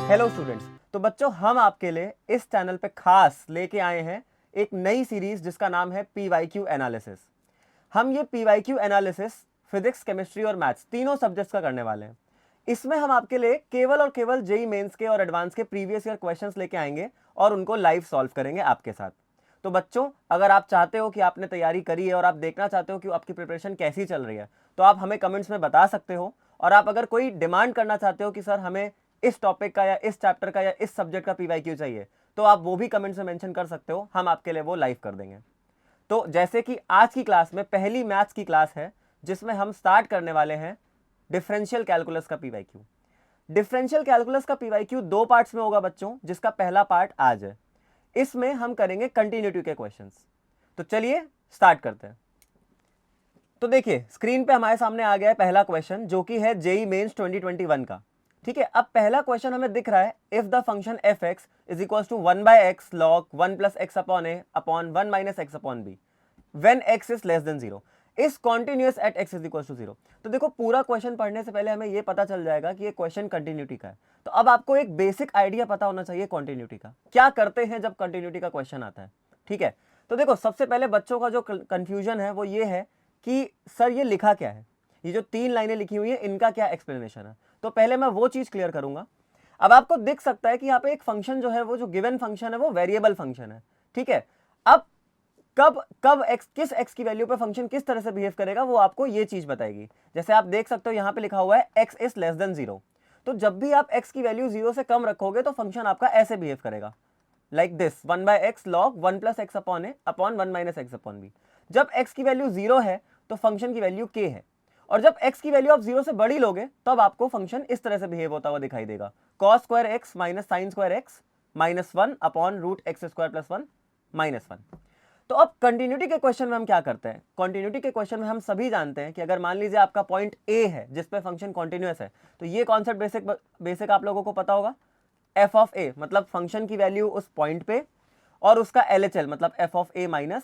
Hello students. तो बच्चों, हम आपके लिए इस चैनल पे खास लेके आए हैं एक नई सीरीज जिसका नाम है PYQ एनालिसिस। हम ये PYQ एनालिसिस फिजिक्स, केमिस्ट्री और मैथ्स तीनों सब्जेक्ट्स का करने वाले हैं। इसमें हम आपके लिए केवल और केवल जेई मेंस के और एडवांस के प्रीवियस ईयर क्वेश्चंस लेके आएंगे और उनको लाइव सॉल्व करेंगे आपके साथ। तो बच्चों, अगर आप चाहते हो कि आपने तैयारी करी है और आप देखना चाहते हो कि आपकी प्रिपरेशन कैसी चल रही है, तो आप हमें कमेंट्स में बता सकते हो। और आप अगर कोई डिमांड करना चाहते हो कि सर हमें इस टॉपिक का या इस चैप्टर का या इस सब्जेक्ट का PYQ चाहिए, तो आप वो भी कमेंट्स में मेंशन कर सकते हो, हम आपके लिए वो लाइव कर देंगे। तो जैसे कि आज की क्लास में पहली मैथ्स की क्लास है जिसमें हम स्टार्ट करने वाले हैं डिफरेंशियल कैलकुलस का PYQ। डिफरेंशियल कैलकुलस का PYQ दो पार्ट्स में होगा बच्चों, जिसका पहला पार्ट आज है। इसमें हम करेंगे कंटिन्यूटी के क्वेश्चंस। तो चलिए स्टार्ट करते हैं। तो देखिए, स्क्रीन पे हमारे सामने आ गया है पहला क्वेश्चन, जो कि है जेई मेंस 2021 का। ठीक है, अब पहला क्वेश्चन हमें दिख रहा है, if the function f x is equal to 1/x log 1 + x upon a upon 1 - x upon b when x is less than 0 is continuous at x is equal to 0। तो देखो, पूरा क्वेश्चन पढ़ने से पहले हमें यह पता चल जाएगा कि ये क्वेश्चन कंटिन्यूटी का है। तो अब आपको एक बेसिक आइडिया पता होना चाहिए कंटिन्यूटी का, क्या करते हैं जब कंटिन्यूटी का क्वेश्चन आता है। ठीक है, तो देखो, सबसे पहले बच्चों का जो कंफ्यूजन है वो ये है कि सर ये लिखा क्या है, ये जो 3 लाइनें लिखी हुई हैं इनका क्या एक्सप्लेनेशन है। तो पहले मैं वो चीज क्लियर करूंगा। अब आपको दिख सकता है कि यहाँ पे एक फंक्शन जो है, वो जो गिवन फंक्शन है वो वेरिएबल फंक्शन है। ठीक है, अब कब कब x किस x की वैल्यू पे फंक्शन किस तरह से बिहेव करेगा वो आपको ये चीज बताएगी। जैसे आप देख सकते हो यहाँ पे लिखा हुआ है x इज लेस देन 0। तो जब भी आप x की वैल्यू 0 से कम रखोगे तो फंक्शन आपका ऐसे बिहेव करेगा, like this 1/x log 1 + x upon a upon 1 - x upon b। जब x की वैल्यू 0 है तो फंक्शन की वैल्यू k है, और जब x की वैल्यू आप 0 से बड़ी लोगे तब आपको फंक्शन इस तरह से बिहेव होता हुआ दिखाई देगा, cos square x minus sine square x minus 1 upon root x square plus 1 minus 1। तो अब कंटिन्यूटी के क्वेश्चन में हम क्या करते हैं, कंटिन्यूटी के क्वेश्चन में हम सभी जानते हैं कि अगर मान लीजिए आपका पॉइंट ए है जिस पे फंक्शन कॉन्टिन्यूअस है, तो ये कॉन्सेप्ट बेसिक आप लोगों को पता होगा। एफ ऑफ ए मतलब फंक्शन की वैल्यू उस पॉइंट पे, और उसका LHL मतलब एफ ऑफ ए माइनस,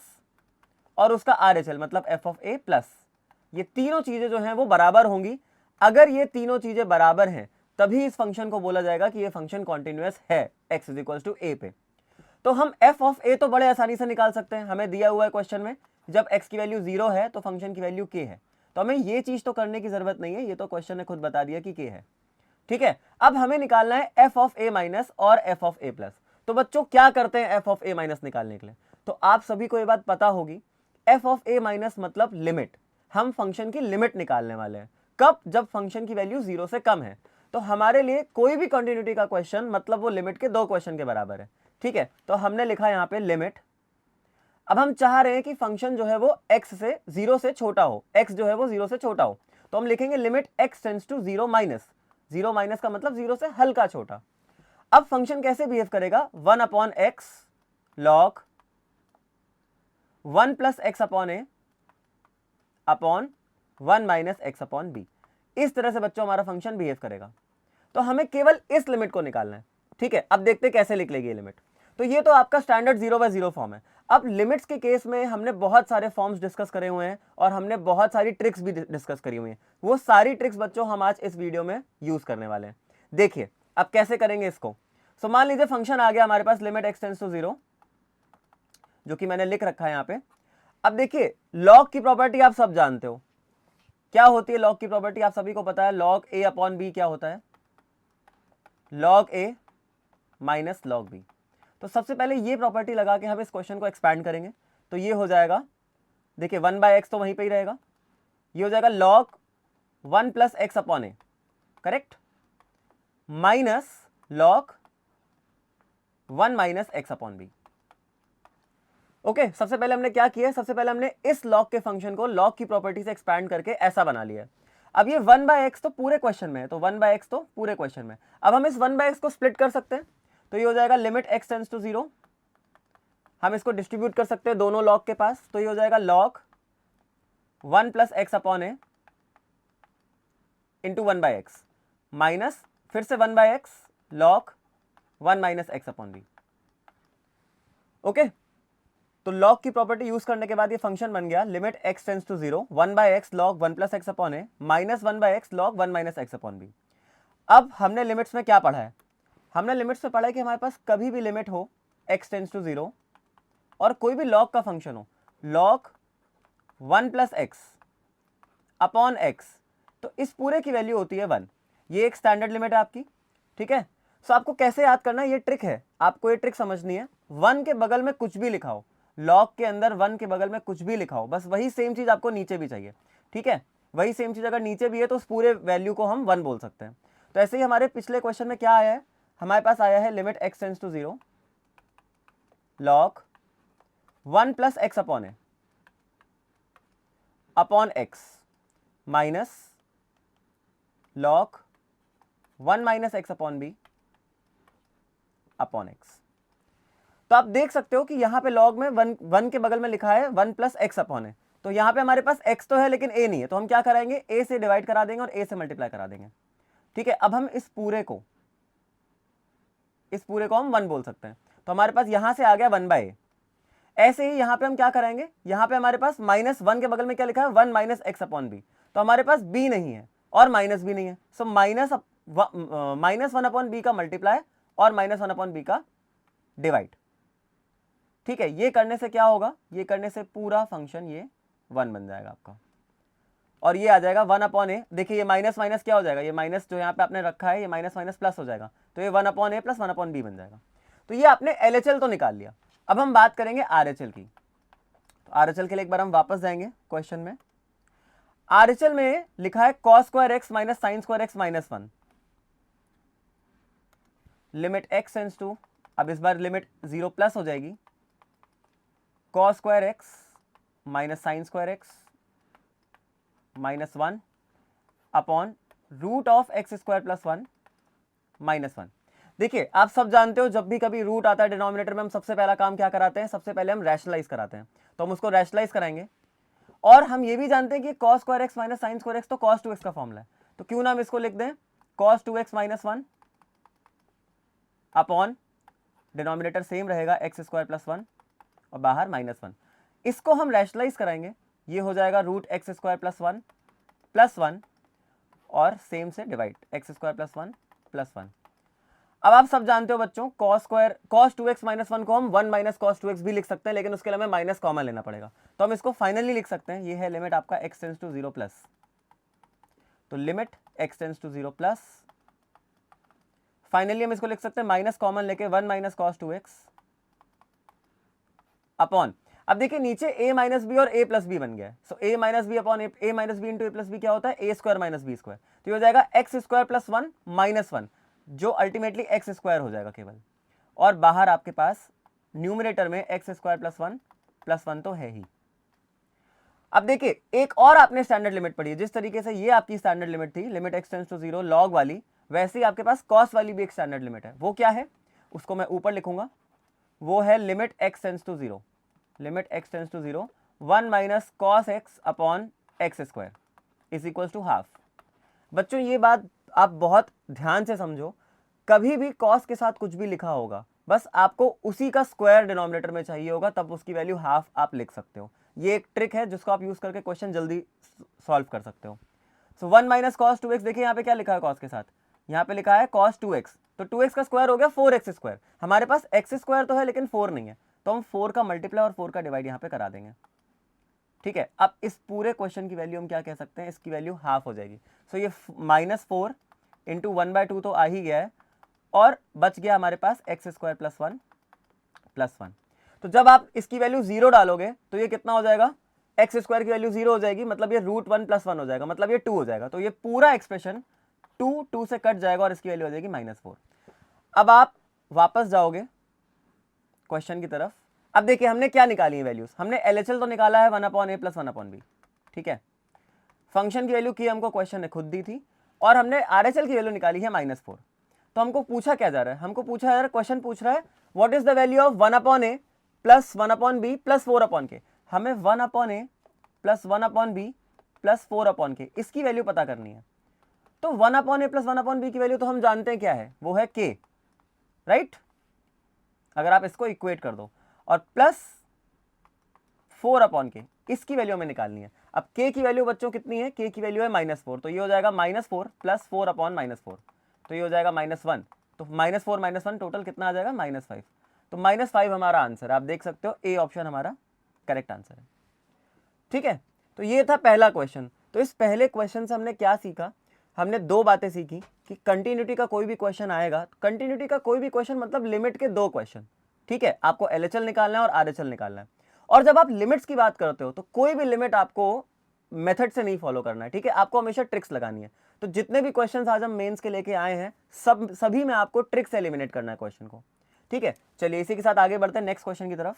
और उसका RHL मतलब एफ ऑफ ए प्लस। ये तीनों चीजें जो हैं वो बराबर होंगी। अगर ये तीनों चीजें बराबर हैं तभी इस फंक्शन को बोला जाएगा कि ये फंक्शन कॉन्टिन्यूअस है x is equal to a पे। तो हम एफ ऑफ ए तो बड़े आसानी से निकाल सकते हैं, हमें दिया हुआ है क्वेश्चन में जब x की वैल्यू 0 है तो फंक्शन की वैल्यू k है। तो हमें ये चीज तो करने की जरूरत नहीं है, ये तो क्वेश्चन ने खुद बता दिया कि k है। ठीक है, अब हमें निकालना है एफ ऑफ ए माइनस और एफ ऑफ ए प्लस। तो बच्चों क्या करते हैं एफ ऑफ ए माइनस निकालने के लिए, तो आप सभी को ये बात पता होगी, एफ ऑफ ए माइनस मतलब लिमिट। हम फंक्शन की लिमिट निकालने वाले हैं, कब, जब फंक्शन की वैल्यू 0 से कम है। तो हमारे लिए कोई भी कंटिन्यूटी का क्वेश्चन मतलब वो लिमिट के 2 क्वेश्चन के बराबर है। ठीक है, तो हमने लिखा यहां पे लिमिट। अब हम चाह रहे हैं कि फंक्शन जो है वो x से 0 से छोटा हो, x जो है वो 0 से छोटा हो, तो हम लिखेंगे limit x tends to 0 minus, 0 minus का मतलब 0 से हल्का छोटा। अब फंक्शन कैसे बिहेव करेगा, 1 upon x log 1 + x upon a upon 1 - x upon b। इस तरह से बच्चों हमारा फंक्शन बिहेव करेगा। तो हमें केवल इस लिमिट को निकालना है। ठीक है, अब देखते कैसे लिख लेगी ये लिमिट। तो ये तो आपका स्टैंडर्ड 0/0 फॉर्म है। अब लिमिट्स के केस में हमने बहुत सारे फॉर्म्स डिस्कस करे हुए हैं और हमने बहुत सारी ट्रिक्स भी डिस्कस करी हुई हैं। वो सारी ट्रिक्स बच्चों हम आज इस वीडियो में यूज करने वाले हैं। देखिए अब कैसे करेंगे इसको। सो मान लीजिए फंक्शन आ गया हमारे पास लिमिट x टेंड्स टू 0, जो कि मैंने लिख रखा है यहाँ पे। अब देखिए, लॉग की प्रॉपर्टी आप सब जानते हो, क्या होती है लॉग की प्रॉपर्टी, आप सभी को पता है, लॉग a अपॉन b क्या होता है, log a minus log b। तो सबसे पहले ये प्रॉपर्टी लगा के हम इस क्वेश्चन को एक्सपैंड करेंगे। तो ये हो जाएगा, देखिए 1/x तो वहीं पे ही रहेगा, ये हो जाएगा log 1 + x upon a, correct, minus log 1 - x upon b। Okay, सबसे पहले हमने क्या किया, सबसे पहले हमने इस लॉग के फंक्शन को लॉग की प्रॉपर्टी से एक्सपैंड करके ऐसा बना लिया है। अब ये 1/x तो पूरे क्वेश्चन में है, तो 1/x तो पूरे क्वेश्चन में। अब हम इस 1/x को स्प्लिट कर सकते हैं, तो ये हो जाएगा लिमिट x टेंड्स टू 0। हम इसको डिस्ट्रीब्यूट कर सकते हैं दोनों लॉग के पास, तो ये हो जाएगा log 1 + x upon a into 1/x minus फिर से 1/x log 1 - x upon b। Okay, तो लॉग की प्रॉपर्टी यूज करने के बाद ये फंक्शन बन गया limit x tends to 0 1/x log 1 + x upon a minus 1/x log 1 - x upon b। अब हमने लिमिट्स में क्या पढ़ा है, हमने लिमिट्स में पढ़ा है कि हमारे पास कभी भी लिमिट हो x टेंड्स टू 0 और कोई भी log का फंक्शन हो, log 1 plus x upon x, तो इस पूरे की वैल्यू होती है 1। ये एक स्टैंडर्ड लिमिट है आपकी, ठीक है। सो आपको कैसे याद करना है, ये ट्रिक है, आपको ये ट्रिक समझनी है। 1 के बगल में कुछ भी लिखा हो, लॉग के अंदर 1 के बगल में कुछ भी लिखा हो, बस वही सेम चीज आपको नीचे भी चाहिए, ठीक है। वही सेम चीज अगर नीचे भी है तो उस पूरे वैल्यू को हम 1 बोल सकते हैं। तो ऐसे ही हमारे पिछले क्वेश्चन में क्या आया है, हमारे पास आया है limit x tends to 0 log 1 plus x upon x minus log 1 minus x upon b upon x. तो आप देख सकते हो कि यहां पे लॉग में 1 के बगल में लिखा है 1 प्लस एक्स अपॉन है, तो यहां पे हमारे पास x तो है लेकिन a नहीं है, तो हम क्या कराएंगे, a से डिवाइड करा देंगे और a से मल्टीप्लाई करा देंगे, ठीक है। अब हम इस पूरे को हम 1 बोल सकते हैं, तो हमारे पास यहां से आ गया 1 बाय a। ऐसे ही यहां पे हम क्या करेंगे, यहां पे हमारे पास -1 के बगल में क्या लिखा है, 1 माइनस एक्स अपॉन बी, तो हमारे पास b नहीं है और माइनस भी नहीं है, सो -1 अपॉन बी का मल्टीप्लाई और -1 अपॉन बी का डिवाइड, ठीक है। ये करने से क्या होगा, ये करने से पूरा फंक्शन ये 1 बन जाएगा आपका, और ये आ जाएगा 1 अपॉन ए। देखिए ये माइनस माइनस क्या हो जाएगा, ये माइनस जो यहाँ पे आपने रखा है ये माइनस माइनस प्लस हो जाएगा, तो ये 1 अपॉन ए प्लस 1 अपॉन बी बन जाएगा। तो ये आपने LHL तो निकाल लिया। अब हम बात करेंगे RHL की। तो RHL के लिए एक बार हम वापस जाएंगे क्वेश्चन में। RHL में लिखा है cos square x minus sine square x minus 1 limit x tends to, अब इस बार लिमिट 0 प्लस हो जाएगी, cos square x minus sine square x minus 1 upon root of x square plus 1 minus 1। देखिए आप सब जानते हो जब भी कभी रूट आता है डिनोमिनेटर में, हम सबसे पहला काम क्या कराते हैं, सबसे पहले हम रैशनलाइज कराते हैं, तो हम उसको रैशनलाइज कराएंगे। और हम ये भी जानते हैं कि cos square x minus sine square x तो cos 2x का फॉर्मूला है, तो क्यों ना हम इसको लिख दें cos 2x minus 1 upon denominator same रहेगा एक्स स्क्वायर प्लस 1 और बाहर -1। इसको हम रैशनलाइज कराएंगे, ये हो जाएगा रूट एक्स स्क्वायर प्लस 1 और सेम से divide x square plus 1 plus 1। अब आप सब जानते हो बच्चों cos 2x माइनस 1 को हम 1 माइनस cos 2x भी लिख सकते हैं, लेकिन उसके लिए हमें माइनस कॉमन लेना पड़ेगा, तो हम इसको फाइनली लिख सकते हैं, ये है लिमिट आपका x टेंड्स टू 0 प्लस, तो limit x tends to 0 plus, finally हम इसको लिख सकते हैं माइनस कॉमन लेके 1 माइनस cos 2x अपॉन, अब देखिए नीचे a माइनस बी और a प्लस बी बन गया है, so a minus b upon a minus b into a plus b क्या होता है, a square minus b square, तो ये हो जाएगा एक्स स्क्वायर प्लस 1 माइनस 1 जो अल्टीमेटली एक्स स्क्वायर हो जाएगा केवल, और बाहर आपके पास न्यूमरेटर में एक्स स्क्वायर प्लस 1 तो है ही। अब देखिए एक और आपने स्टैंडर्ड लिमिट पढ़ी है, जिस तरीके से ये आपकी स्टैंडर्ड लिमिट थी limit x tends to 0 log वाली, वैसे ही आपके पास कॉस वाली भी एक स्टैंडर्ड लिमिट है, वो क्या है उसको मैं ऊपर लिखूंगा, वो है limit x tends to 0 1 minus cos x upon x square is equal to half. बच्चों ये बात आप बहुत ध्यान से समझो, कभी भी कॉस के साथ कुछ भी लिखा होगा बस आपको उसी का स्क्वायर डिनोमिनेटर में चाहिए होगा, तब उसकी वैल्यू हाफ आप लिख सकते हो। ये एक ट्रिक है जिसको आप यूज करके क्वेश्चन जल्दी सॉल्व कर सकते हो। सो 1 माइनस कॉस 2x, देखिए यहाँ पे क्या लिखा है कॉस के साथ, यहाँ पे लिखा है कॉस 2x, तो 2x का स्क्वायर हो गया 4x स्क्वायर, हमारे पास x स्क्वायर तो है लेकिन 4 नहीं है, तो हम 4 का मल्टीप्लाई और 4 का डिवाइड यहाँ पे करा देंगे, ठीक है। अब इस पूरे क्वेश्चन की वैल्यू हम क्या कह सकते हैं, इसकी वैल्यू हाफ हो जाएगी। सो ये -4 इंटू 1/2 तो आ ही गया है, और बच गया हमारे पास एक्स स्क्वायर प्लस 1। तो जब आप इसकी वैल्यू 0 डालोगे तो ये कितना हो जाएगा, एक्स स्क्वायर की वैल्यू 0 हो जाएगी, मतलब ये √1 + 1 हो जाएगा, मतलब ये 2 हो जाएगा, तो ये पूरा एक्सप्रेशन 2 से कट जाएगा और इसकी वैल्यू हो जाएगी -4। अब आप वापस जाओगे क्वेश्चन की तरफ। अब देखिए हमने क्या निकाली है वैल्यूज, हमने LHL तो निकाला है 1/a + 1/b, ठीक है। फंक्शन की वैल्यू की हमको क्वेश्चन ने खुद दी थी, और हमने RHL की वैल्यू निकाली है -4। तो हमको पूछा क्या जा रहा है, हमको पूछा यार क्वेश्चन पूछ रहा है what is the value of 1/a + 1/b + 4/k। हमें 1/a + 1/b + 4/k इसकी वैल्यू पता करनी है। तो 1/a + 1/b की वैल्यू तो हम जानते हैं क्या है, वो है k, राइट। अगर आप इसको इक्वेट कर दो, और प्लस 4/k इसकी वैल्यू हमें निकालनी है। अब k की वैल्यू बच्चों कितनी है, k की वैल्यू है -4, तो ये हो जाएगा -4 + 4/-4, तो ये हो जाएगा -1 तो -4 -1 टोटल कितना आ जाएगा -5। तो -5 हमारा आंसर है। आप देख सकते हो ए ऑप्शन हमारा करेक्ट आंसर है। ठीक है, तो ये था पहला क्वेश्चन। तो इस पहले क्वेश्चन से हमने क्या सीखा? हमने दो बातें सीखी कि कंटिन्यूटी का कोई भी क्वेश्चन आएगा, कंटिन्यूटी का कोई भी क्वेश्चन मतलब लिमिट के दो क्वेश्चन। ठीक है, आपको एलएचएल निकालना है और आरएचएल निकालना है। और जब आप लिमिट्स की बात करते हो तो कोई भी लिमिट आपको मेथड से नहीं फॉलो करना है। ठीक है, आपको हमेशा ट्रिक्स लगानी है। तो जितने भी क्वेश्चंस आज हम मेंस के लेके आए हैं सभी में आपको ट्रिक्स एलिमिनेट करना है क्वेश्चन को। ठीक है, चलिए इसी के साथ आगे बढ़ते हैं नेक्स्ट क्वेश्चन की तरफ।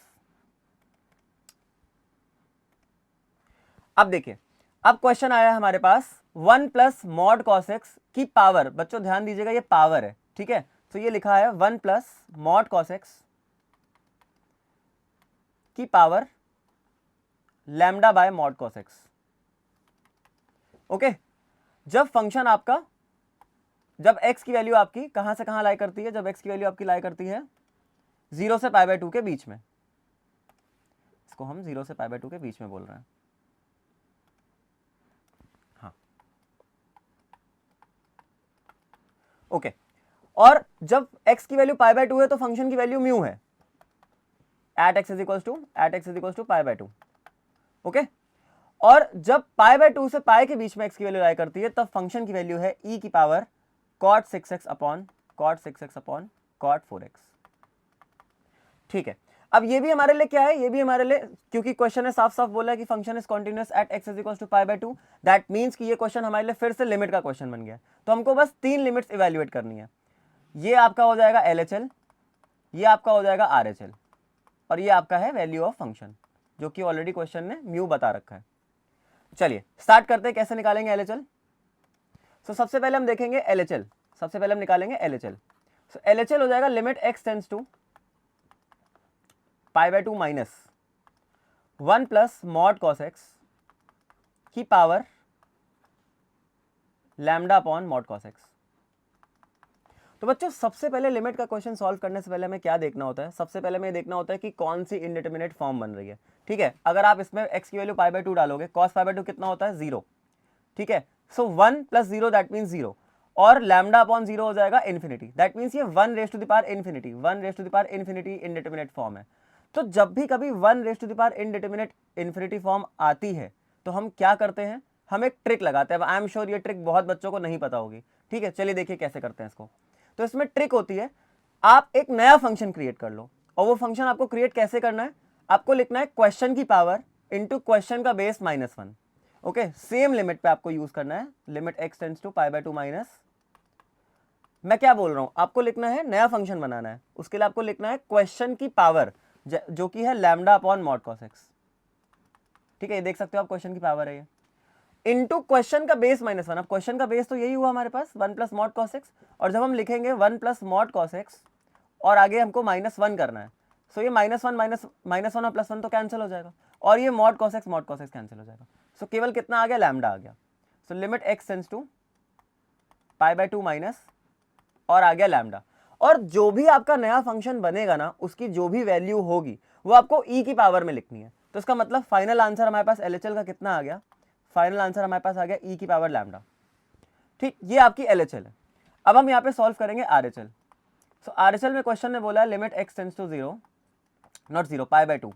अब देखिए, अब क्वेश्चन आया हमारे पास 1 प्लस मॉड कॉस एक्स की पावर। बच्चों ध्यान दीजिएगा, ये पावर है। ठीक है, तो ये लिखा है 1 प्लस मॉड कॉस एक्स की power lambda by mod cos x. Okay, जब फंक्शन आपका, जब x की वैल्यू आपकी कहां से कहां लाई करती है, जब x की वैल्यू आपकी लाई करती है 0 से π/2 के बीच में, इसको हम 0 से π/2 के बीच में बोल रहे हैं। हाँ, ओके, और जब x की वैल्यू π/2 है तो फंक्शन की वैल्यू म्यू है, at x is equal to π/2। Okay, और जब π/2 से π के बीच में x की वैल्यू लाई करती है तब फंक्शन की वैल्यू है e की पावर cot 6x अपॉन cot 4x। ठीक है, अब ये भी हमारे लिए क्या है, ये भी हमारे लिए, क्योंकि क्वेश्चन ने साफ साफ बोला है कि function is continuous at x is equal to π/2, that means कि ये क्वेश्चन हमारे लिए फिर से लिमिट का क्वेश्चन बन गया। तो हमको बस 3 लिमिट्स इवेल्युएट करनी है। ये आपका हो जाएगा LHL, ये आपका हो जाएगा RHL, और ये आपका है वैल्यू ऑफ फंक्शन, जो कि ऑलरेडी क्वेश्चन ने म्यू बता रखा है। चलिए स्टार्ट करते हैं, कैसे निकालेंगे LHL। सो सबसे पहले हम देखेंगे LHL, सबसे पहले हम निकालेंगे LHL। सो LHL हो जाएगा limit x tends to π/2 minus 1 plus mod cos x की power lambda upon mod cos x. तो बच्चों सबसे पहले लिमिट का क्वेश्चन सॉल्व करने से पहले हमें क्या देखना होता है? सबसे पहले हमें देखना होता है कि कौन सी इनडिटरमिनेट फॉर्म बन रही है। ठीक है, अगर आप इसमें x की वैल्यू π/2 डालोगे, cos π/2 कितना होता है 0। ठीक है, सो 1 प्लस 0 दैट मीन्स 0, और लैम्डा अपॉन 0 हो जाएगा इन्फिनिटी, दैट मीन्स ये 1 raise to the power infinity, 1 raise to the power infinity indeterminate form है। तो जब भी कभी 1 raise to the power indeterminate infinity form आती है तो हम क्या करते हैं, हम एक ट्रिक लगाते हैं। आई एम श्योर ये ट्रिक बहुत बच्चों को नहीं पता होगी। ठीक है, चलिए देखिए कैसे करते हैं इसको। तो इसमें ट्रिक होती है, आप एक नया फंक्शन क्रिएट कर लो, और वो फंक्शन आपको क्रिएट कैसे करना है, आपको लिखना है क्वेश्चन की पावर इंटू क्वेश्चन का बेस -1। ओके, सेम लिमिट पे आपको यूज करना है, limit x tends to π/2 minus, मैं क्या बोल रहा हूं, आपको लिखना है नया फंक्शन बनाना है, उसके लिए आपको लिखना है क्वेश्चन की पावर जो कि है lambda upon mod cos x. ठीक है, ये देख सकते हो आप, क्वेश्चन की पावर है ये, इंटू क्वेश्चन का बेस -1। अब क्वेश्चन का बेस तो यही हुआ हमारे पास 1 प्लस मॉड कॉस एक्स, और जब हम लिखेंगे 1 प्लस मॉड कॉस एक्स और आगे हमको -1 करना है, सो ये -1 और +1 तो कैंसिल हो जाएगा, और ये मॉड कॉस एक्स कैंसिल हो जाएगा। सो केवल कितना आ गया, लैम्डा आ गया। So limit x tends to π/2 minus, और आ गया लैम्डा। और जो भी आपका नया फंक्शन बनेगा ना, उसकी जो भी वैल्यू होगी वो आपको e की पावर में लिखनी है। तो इसका मतलब फाइनल आंसर हमारे पास LHL का कितना आ गया, फाइनल आंसर हमारे पास आ गया e की पावर लैम्डा। ठीक, ये आपकी LHL है। अब हम यहाँ पे सॉल्व करेंगे RHL। सो RHL में क्वेश्चन ने बोला है limit x tends to 0, not 0, π/2,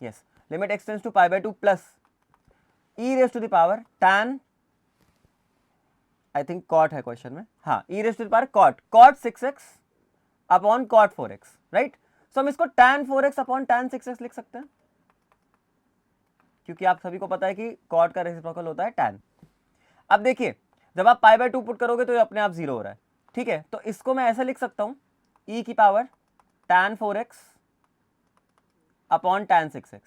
yes, limit x tends to π/2 plus e raise to the power tan, I think cot है क्वेश्चन में, हाँ, e raise to the power cot 6x अपॉन cot 4x, right. So हम इसको tan 4x upon tan 6x लिख सकते हैं, क्योंकि आप सभी को पता है कि cot का रेसिप्रोकल होता है tan। अब देखिए, जब आप π/2 पुट करोगे तो ये अपने आप 0 हो रहा है। ठीक है, तो इसको मैं ऐसे लिख सकता हूं, e की power tan 4x upon tan 6x।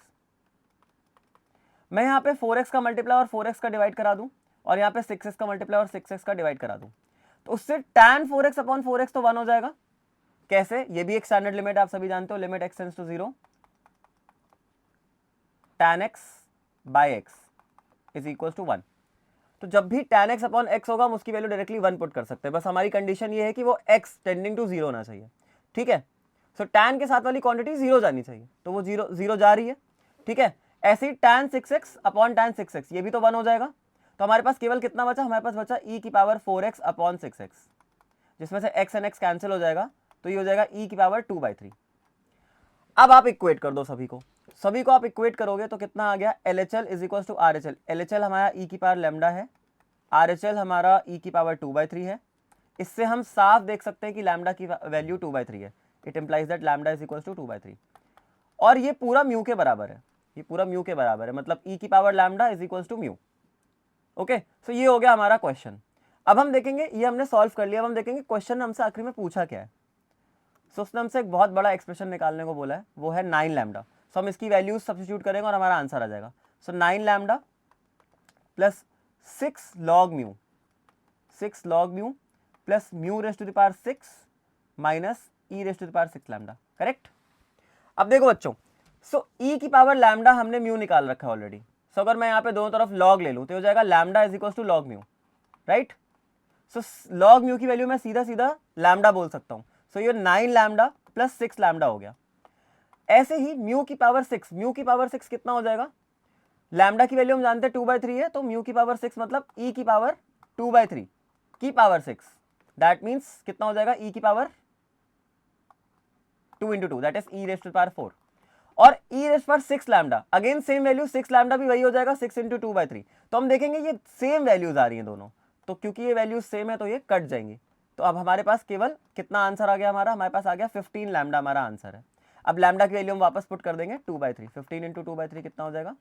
मैं यहाँ पे 4x का मल्टीप्लाई और 4x का डिवाइड करा दूं, और यहाँ पे 6x का मल्टीप्लाई और 6x का डिवाइड करा दूं, तो उससे tan 4x अपॉन 4x तो 1 हो जाएगा। कैसे, ये भी एक स्टैंडर्ड लिमिट आप सभी जानते हो, limit x tends to 0 tan x by x is equal to 1। तो जब भी tan x अपॉन x होगा हम उसकी वैल्यू डायरेक्टली 1 पुट कर सकते हैं, बस हमारी कंडीशन ये है कि वो x टेंडिंग टू 0 होना चाहिए। ठीक है, सो tan के साथ वाली क्वांटिटी 0 जानी चाहिए, तो वो 0 जा रही है। ठीक है, ऐसे ही tan 6x upon tan 6x, ये भी तो 1 हो जाएगा। तो हमारे पास केवल कितना बचा, हमारे पास बचा e की पावर 4x अपॉन 6x, जिसमें से x एंड x कैंसिल हो जाएगा, तो ये हो जाएगा e की पावर 2/3। अब आप इक्वेट कर दो सभी को आप इक्वेट करोगे तो कितना आ गया, LHL is equal to RHL। LHL हमारा e की पावर लैम्डा है, RHL हमारा e की पावर 2/3 है। इससे हम साफ देख सकते हैं कि लैम्डा की वैल्यू 2/3 है। It implies that lambda is equal to 2/3, और ये पूरा म्यू के बराबर है, ये पूरा म्यू के बराबर है, मतलब e की power lambda is equal to mu. Okay, so ये हो गया हमारा क्वेश्चन। अब हम देखेंगे, ये हमने सॉल्व कर लिया, अब हम देखेंगे क्वेश्चन हमसे आखिरी में पूछा क्या है। सो उसने हमसे एक बहुत बड़ा एक्सप्रेशन निकालने को बोला है, वो है 9 लैम्डा। सो हम इसकी वैल्यूज सब्स्टिट्यूट करेंगे और हमारा आंसर आ जाएगा। So 9 lambda plus 6 log mu, 6 log mu plus mu raise to the power 6 minus e raise to the power 6 lambda, correct. अब देखो बच्चों, सो ई की पावर लैम्डा हमने म्यू निकाल रखा है ऑलरेडी। सो अगर मैं यहाँ पे दोनों तरफ log ले लूँ तो हो जाएगा lambda is equal to log mu, right. So log mu की वैल्यू मैं सीधा सीधा लैम्डा बोल सकता हूँ। सो ये 9 लैम्डा प्लस 6 लैम्डा हो गया। ऐसे ही म्यू की पावर 6, म्यू की पावर 6 कितना हो जाएगा, लैम्डा की वैल्यू हम जानते हैं 2/3 है, तो म्यू की पावर 6 मतलब e की पावर 2/3 की पावर 6, दैट मीन्स कितना हो जाएगा, e की power 2 into 2, that is e raise to the power 4। और e रेज़ पर 6 lambda, again same value, 6 lambda भी वही हो जाएगा 6 into 2/3। तो हम देखेंगे ये सेम वैल्यूज आ रही हैं दोनों, तो क्योंकि ये वैल्यूज सेम है तो ये कट जाएंगी। तो अब हमारे पास केवल कितना आंसर आ गया हमारे पास आ गया 15 लैम्डा हमारा आंसर है। अब लैम्डा की वैल्यू हम वापस पुट कर देंगे 2/3, 15 into 2/3 कितना हो जाएगा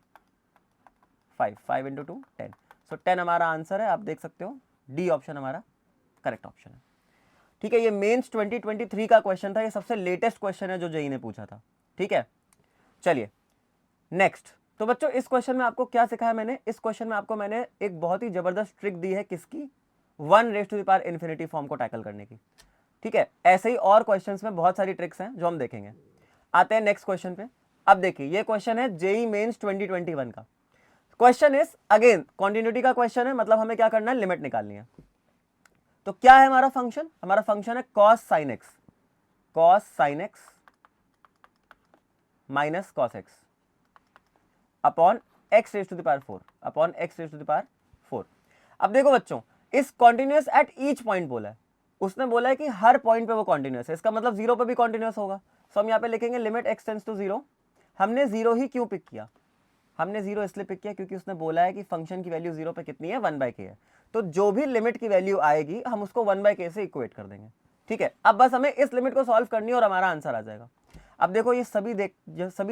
5, 5 into 2 10। सो 10 हमारा आंसर है, आप देख सकते हो डी ऑप्शन हमारा करेक्ट ऑप्शन है। ठीक है, ये मेंस 2023 का क्वेश्चन था, ये सबसे लेटेस्ट क्वेश्चन है जो जेई ने पूछा था। ठीक है, चलिए नेक्स्ट। तो बच्चों इस क्वेश्चन में आपको क्या सिखाया मैंने, इस क्वेश्चन में आपको मैंने एक बहुत ही जबरदस्त ट्रिक दी है, किसकी, 1 raise to the power infinity form को टैकल करने की। ठीक है, ऐसे ही और क्वेश्चंस में बहुत सारी ट्रिक्स हैं जो हम देखेंगे। आते हैं नेक्स्ट क्वेश्चन पे। अब देखिए ये क्वेश्चन है जेई मेंस 2021 का। क्वेश्चन इज अगेन कॉन्टिन्यूटी का क्वेश्चन है, मतलब हमें क्या करना है, लिमिट निकालनी है। तो क्या है हमारा फंक्शन, हमारा फंक्शन है cos sin x, cos sin x minus cos x upon x raise to the power 4, upon x raise to the power 4। अब देखो बच्चों, इस कॉन्टिन्यूअस एट ईच पॉइंट बोला है, उसने बोला है कि हर पॉइंट पे वो कॉन्टिन्यूअस है, इसका मतलब 0 पे भी कॉन्टिन्यूअस होगा। सो हम यहाँ पे लिखेंगे लिमिट x टेंड्स टू 0। हमने 0 ही क्यों पिक किया, हमने 0 इसलिए पिक किया क्योंकि उसने बोला है कि फंक्शन की वैल्यू 0 पे कितनी है, 1/k है। तो जो भी लिमिट की वैल्यू आएगी हम उसको 1/k से इक्वेट कर देंगे। ठीक है, अब बस हमें इस लिमिट को सॉल्व करनी है और हमारा आंसर आ जाएगा। अब देखो ये सभी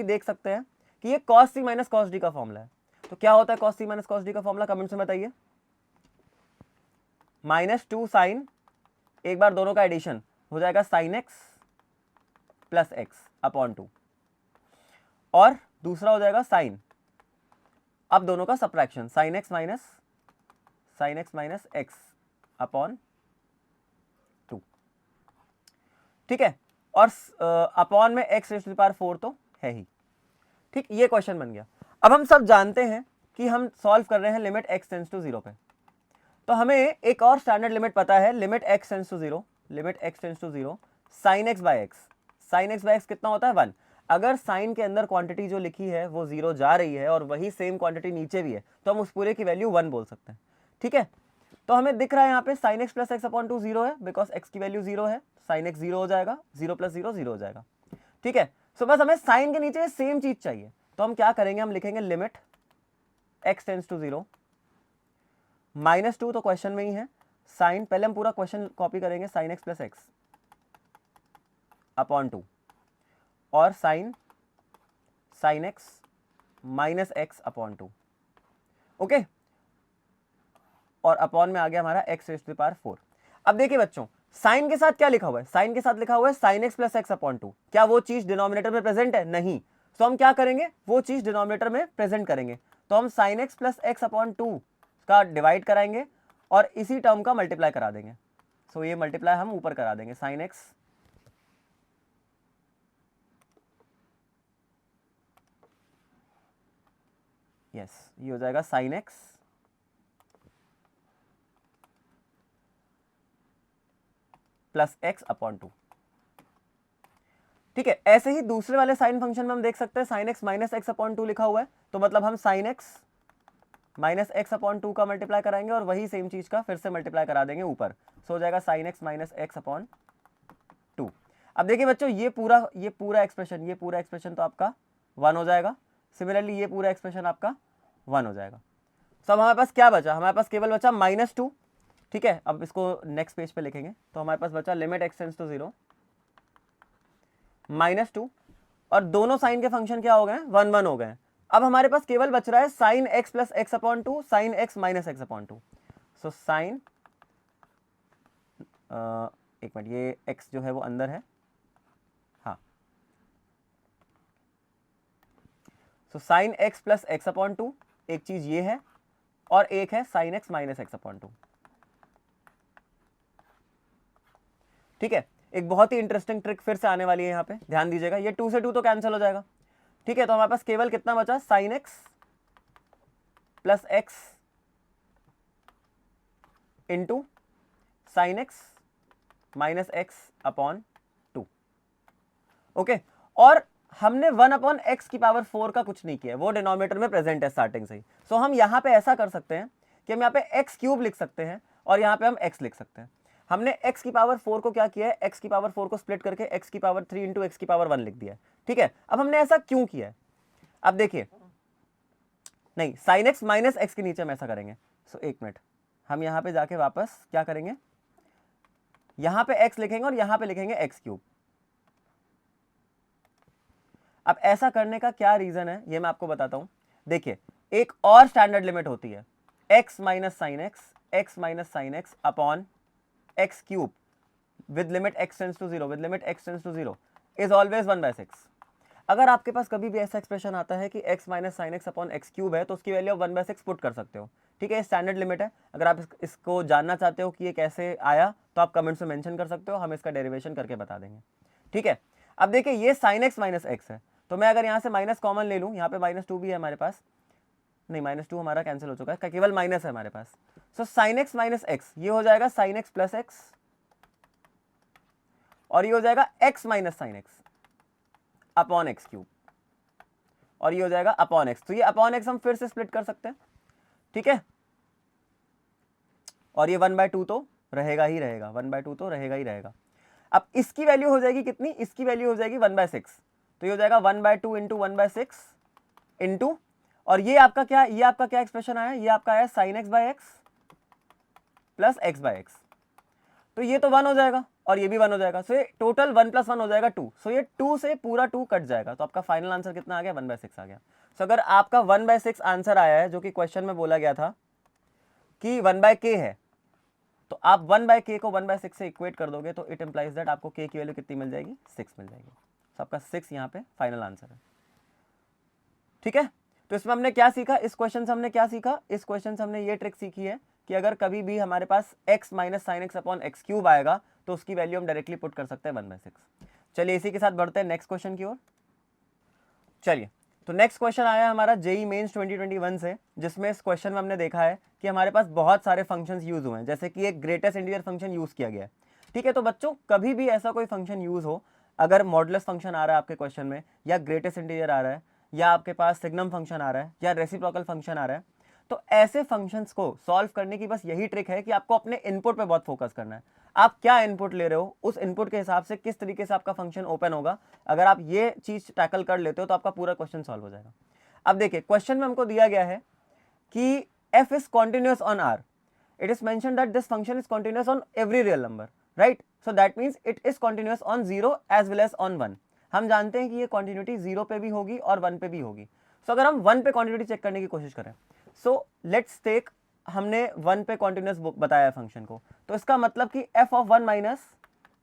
देख सकते हैं कि ये cos c minus cos d का फॉर्मूला है। तो क्या होता है cos c minus cos d का फॉर्मूला, कमेंट्स में बताइए। -2 sin, एक बार दोनों का एडिशन हो जाएगा sin x plus x upon 2, और दूसरा हो जाएगा sin, अब दोनों का subtraction sin x minus x upon 2। ठीक है, और अपॉन में x raise to the power 4 तो है ही। ठीक, ये क्वेश्चन बन गया। अब हम सब जानते हैं कि हम सॉल्व कर रहे हैं लिमिट x टेंड्स टू 0 पे, तो हमें एक और स्टैंडर्ड लिमिट पता है, limit x tends to 0, limit x tends to 0 sin x by x, sin x by x कितना होता है 1। अगर साइन के अंदर क्वांटिटी जो लिखी है वो 0 जा रही है और वही सेम क्वांटिटी नीचे भी है, तो हम उस पूरे की वैल्यू 1 बोल सकते हैं। ठीक है, तो हमें दिख रहा है यहाँ पे sin x plus x upon 2 0 है, बिकॉज x की वैल्यू 0 है, sin x 0 हो जाएगा, 0 प्लस 0 0 हो जाएगा। ठीक है, सो बस हमें साइन के नीचे सेम चीज चाहिए, तो हम क्या करेंगे, हम लिखेंगे लिमिट x टेंड्स टू 0 -2, तो क्वेश्चन में ही है साइन, पहले हम पूरा क्वेश्चन कॉपी करेंगे, sin x plus x upon 2 और sin x minus x upon 2। Okay, और अपॉन में आ गया हमारा x raise to the power 4। अब देखिए बच्चों, साइन के साथ क्या लिखा हुआ है, साइन के साथ लिखा हुआ है sin x plus x upon 2। क्या वो चीज डिनोमिनेटर में प्रेजेंट है, नहीं। तो हम क्या करेंगे, वो चीज डिनोमिनेटर में प्रेजेंट करेंगे, तो हम sin x plus x upon 2 का डिवाइड कराएंगे और इसी टर्म का मल्टीप्लाई करा देंगे। सो ये मल्टीप्लाई हम ऊपर करा देंगे, sin x यस, ये हो जाएगा sin x plus x upon 2। ठीक है, ऐसे ही दूसरे वाले साइन फंक्शन में हम देख सकते हैं sin x minus x upon 2 लिखा हुआ है, तो मतलब हम sin x minus x upon 2 का मल्टीप्लाई कराएंगे और वही सेम चीज का फिर से मल्टीप्लाई करा देंगे ऊपर, सो हो जाएगा sign x minus x upon 2। अब देखिए बच्चों ये पूरा एक्सप्रेशन तो आपका 1 हो जाएगा। सिमिलरली ये पूरा एक्सप्रेशन आपका 1 हो जाएगा। तो अब हमारे पास क्या बचा, हमारे पास केवल बचा -2। ठीक है, अब इसको नेक्स्ट पेज पे लिखेंगे तो हमारे पास बचा लिमिट एक्स टेंड्स टू 0 -2, और दोनों साइन के फंक्शन क्या हो गए, 1 1 हो गए। अब हमारे पास केवल बच रहा है sine x plus x upon 2, sign x minus x upon 2। So sine एक मिनट, ये x जो है वो अंदर है, हाँ। सो sine x plus x upon 2 एक चीज ये है, और एक है sign x minus x upon 2। ठीक है, एक बहुत ही इंटरेस्टिंग ट्रिक फिर से आने वाली है यहाँ पे, ध्यान दीजिएगा। ये 2 से 2 तो कैंसिल हो जाएगा। ठीक है, तो हमारे पास केवल कितना बचा, sine x plus x into sine x minus x upon 2। Okay, और हमने 1 अपॉन एक्स की पावर 4 का कुछ नहीं किया, वो डिनोमिनेटर में प्रेजेंट है स्टार्टिंग से ही। सो हम यहाँ पे ऐसा कर सकते हैं कि हम यहाँ पे एक्स क्यूब लिख सकते हैं और यहाँ पे हम एक्स लिख सकते हैं। हमने x की पावर 4 को क्या किया है, x की पावर 4 को स्प्लिट करके x की पावर 3 इंटू एक्स की पावर 1 लिख दिया है। ठीक है, अब हमने ऐसा क्यों किया है, अब देखिए, नहीं साइन एक्स माइनस एक्स के नीचे हम ऐसा करेंगे। सो एक मिनट, हम यहाँ पे जाके वापस क्या करेंगे, यहाँ पे x लिखेंगे और यहाँ पे लिखेंगे एक्स क्यूब। अब ऐसा करने का क्या रीजन है ये मैं आपको बताता हूं। देखिए, एक और स्टैंडर्ड लिमिट होती है, x minus sine x, x minus sine x upon x cube with limit x tends to 0, with limit x tends to 0 is always 1/6। अगर आपके पास कभी भी ऐसा एक्सप्रेशन आता है कि x minus sine x upon x cube है, तो उसकी वैल्यू आप 1/6 पुट कर सकते हो। ठीक है, स्टैंडर्ड लिमिट है। अगर आप इसको जानना चाहते हो कि ये कैसे आया तो आप कमेंट्स में मेंशन कर सकते हो, हम इसका डेरिवेशन करके बता देंगे। ठीक है, अब देखिए ये साइन एक्स माइनस एक्स है, तो मैं अगर यहाँ से माइनस कॉमन ले लूँ, यहाँ पे -2 भी है हमारे पास, नहीं -2 हमारा कैंसिल हो चुका है, केवल माइनस है हमारे पास। So sine x minus x ये हो जाएगा साइन एक्स प्लस एक्स, और ये हो जाएगा x minus sine x upon x cube, और ये हो जाएगा अपॉन एक्स। तो ये अपॉन एक्स हम फिर से स्प्लिट कर सकते हैं। ठीक है, और ये 1/2 तो रहेगा ही रहेगा, 1/2 तो रहेगा ही रहेगा। अब इसकी वैल्यू हो जाएगी कितनी, इसकी वैल्यू हो जाएगी 1/6, तो ये हो जाएगा 1/2 इंटू 1/6 इंटू, और ये आपका क्या एक्सप्रेशन आया, ये आपका आया sine x by x plus x by x. तो ये तो 1 हो जाएगा और ये भी 1 हो जाएगा, सो ये टोटल 1 + 1 हो जाएगा 2। सो ये 2 से पूरा 2 कट जाएगा, तो आपका फाइनल आंसर कितना आ गया, 1/6 आ गया। सो अगर आपका 1/6 आंसर आया है, जो कि क्वेश्चन में बोला गया था कि 1/k है, तो आप 1/k को 1/6 से इक्वेट कर दोगे, तो इट इंप्लाइज दैट आपको k की वैल्यू कितनी मिल जाएगी, 6 मिल जाएगी। तो आपका 6 यहाँ पे फाइनल आंसर है। ठीक है, तो इसमें हमने क्या सीखा, इस क्वेश्चन से हमने क्या सीखा, इस क्वेश्चन से हमने ये ट्रिक सीखी है कि अगर कभी भी हमारे पास x minus sine x upon x cube आएगा, तो उसकी वैल्यू हम डायरेक्टली पुट कर सकते हैं 1/6। चलिए इसी के साथ बढ़ते हैं नेक्स्ट क्वेश्चन की ओर। चलिए, तो नेक्स्ट क्वेश्चन आया हमारा जेई मेंस 2021 से, जिसमें इस क्वेश्चन में हमने देखा है कि हमारे पास बहुत सारे फंक्शंस यूज हुए हैं, जैसे कि एक ग्रेटेस्ट इंटीजर फंक्शन यूज किया गया है। ठीक है, तो बच्चों कभी भी ऐसा कोई फंक्शन यूज हो, अगर मॉडुलस फंक्शन आ रहा है आपके क्वेश्चन में, या ग्रेटेस्ट इंटीजर आ रहा है, या आपके पास सिग्नम फंक्शन आ रहा है, या रेसिप्रोकल फंक्शन आ रहा है, तो ऐसे फंक्शंस को सॉल्व करने की बस यही ट्रिक है कि आपको अपने इनपुट पे बहुत फोकस करना है। आप क्या इनपुट ले रहे हो, उस इनपुट के हिसाब से किस तरीके से आपका फंक्शन ओपन होगा। अगर आप ये चीज टैकल कर लेते हो तो आपका पूरा क्वेश्चन सॉल्व हो जाएगा। अब देखिए, क्वेश्चन में हमको दिया गया है कि f is continuous on R. It is mentioned that this function is continuous on every real number, right? So that means it is continuous on 0 as well as on 1. हम जानते हैं कि ये कॉन्टिन्यूटी 0 पे भी होगी और 1 पे भी होगी। सो अगर हम 1 पे कॉन्टिन्यूटी चेक करने की कोशिश करें, सो लेट्स टेक, हमने 1 पे कॉन्टिन्यूस बताया है फंक्शन को, तो इसका मतलब कि f of 1 minus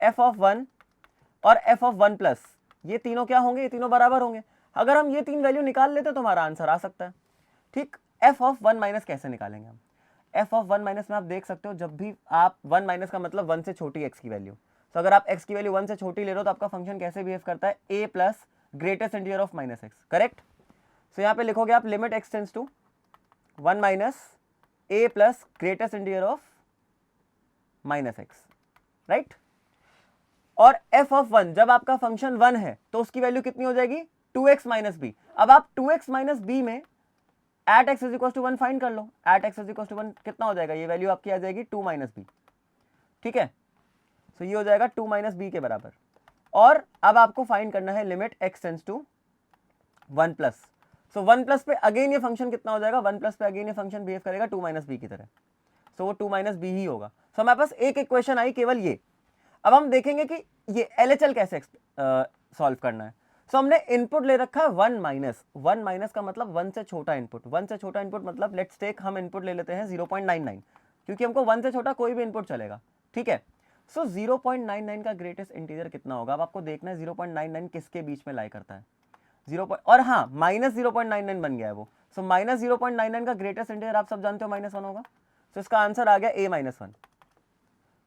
f of 1 और f of 1 प्लस, ये तीनों क्या होंगे, ये तीनों बराबर होंगे। अगर हम ये तीन वैल्यू निकाल लेते तो हमारा आंसर आ सकता है। ठीक, f of 1 माइनस कैसे निकालेंगे हम, f of 1 माइनस में आप देख सकते हो, जब भी आप 1 माइनस का मतलब 1 से छोटी x की वैल्यू, तो अगर आप x की वैल्यू 1 से छोटी ले रहे हो तो आपका फंक्शन कैसे बिहेव करता है, a plus greatest integer of minus x, correct. So यहाँ पे लिखोगे आप limit x tends to 1 minus a plus greatest integer of minus x, right. और f of 1, जब आपका फंक्शन 1 है तो उसकी वैल्यू कितनी हो जाएगी, 2x माइनस बी। अब आप 2x माइनस बी में at x is equal to 1 find कर लो, at x is equal to 1 कितना हो जाएगा, ये वैल्यू आपकी आ जाएगी 2 माइनस बी, ठीक है। सो ये हो जाएगा 2 माइनस बी के बराबर। और अब आपको फाइंड करना है limit x tends to 1 plus. So 1 plus पे अगेन ये फंक्शन कितना हो जाएगा, 1 प्लस पे अगेन ये फंक्शन बिहेव करेगा 2 माइनस बी की तरह, सो वो 2 माइनस बी ही होगा। सो हमारे पास एक इक्वेशन आई केवल ये। अब हम देखेंगे कि ये LHL कैसे सॉल्व करना है। सो हमने इनपुट ले रखा है 1 माइनस, 1 माइनस का मतलब 1 से छोटा इनपुट, 1 से छोटा इनपुट मतलब लेट्स टेक हम इनपुट ले लेते हैं 0.99, क्योंकि हमको 1 से छोटा कोई भी इनपुट चलेगा, ठीक है। सो 0.99 का ग्रेटेस्ट इंटीजर कितना होगा, अब आपको देखना है 0.99 किसके बीच में लाई करता है, 0 और हाँ माइनस 0.99 बन गया है वो। सो माइनस 0.99 का ग्रेटेस्ट इंटीजर आप सब जानते हो -1 होगा। सो इसका आंसर आ गया a-1,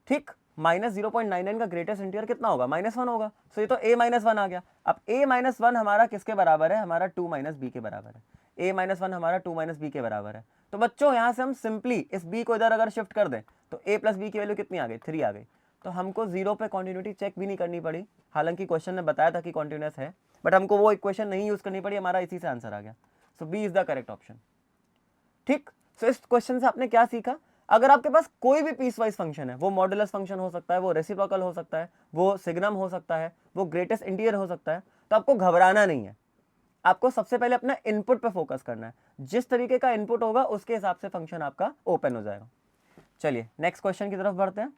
ठीक। माइनस 0.99 का ग्रेटेस्ट इंटीजर कितना होगा, -1 होगा। सो ये तो a-1 आ गया। अब a-1 हमारा किसके बराबर है, हमारा 2 माइनस बी के बराबर है। a-1 हमारा 2 माइनस बी के बराबर है। तो बच्चों यहां से हम सिंपली इस b को इधर अगर शिफ्ट कर दें तो a प्लस बी की वैल्यू कितनी आ गई, 3 आ गई। तो हमको 0 पे कॉन्टिन्यूटी चेक भी नहीं करनी पड़ी, हालांकि क्वेश्चन ने बताया था कि कॉन्टिन्यूस है, बट हमको वो इक्वेशन नहीं यूज करनी पड़ी, हमारा इसी से आंसर आ गया। So B is the correct option, ठीक। सो इस क्वेश्चन से आपने क्या सीखा, अगर आपके पास कोई भी पीस वाइज फंक्शन है, वो मॉडुलस फंक्शन हो सकता है, वो रेसिप्रोकल हो सकता है, वो सिग्नम हो सकता है, वो ग्रेटेस्ट इंटीजर हो सकता है, तो आपको घबराना नहीं है। आपको सबसे पहले अपना इनपुट पे फोकस करना है, जिस तरीके का इनपुट होगा उसके हिसाब से फंक्शन आपका ओपन हो जाएगा। चलिए नेक्स्ट क्वेश्चन की तरफ बढ़ते हैं।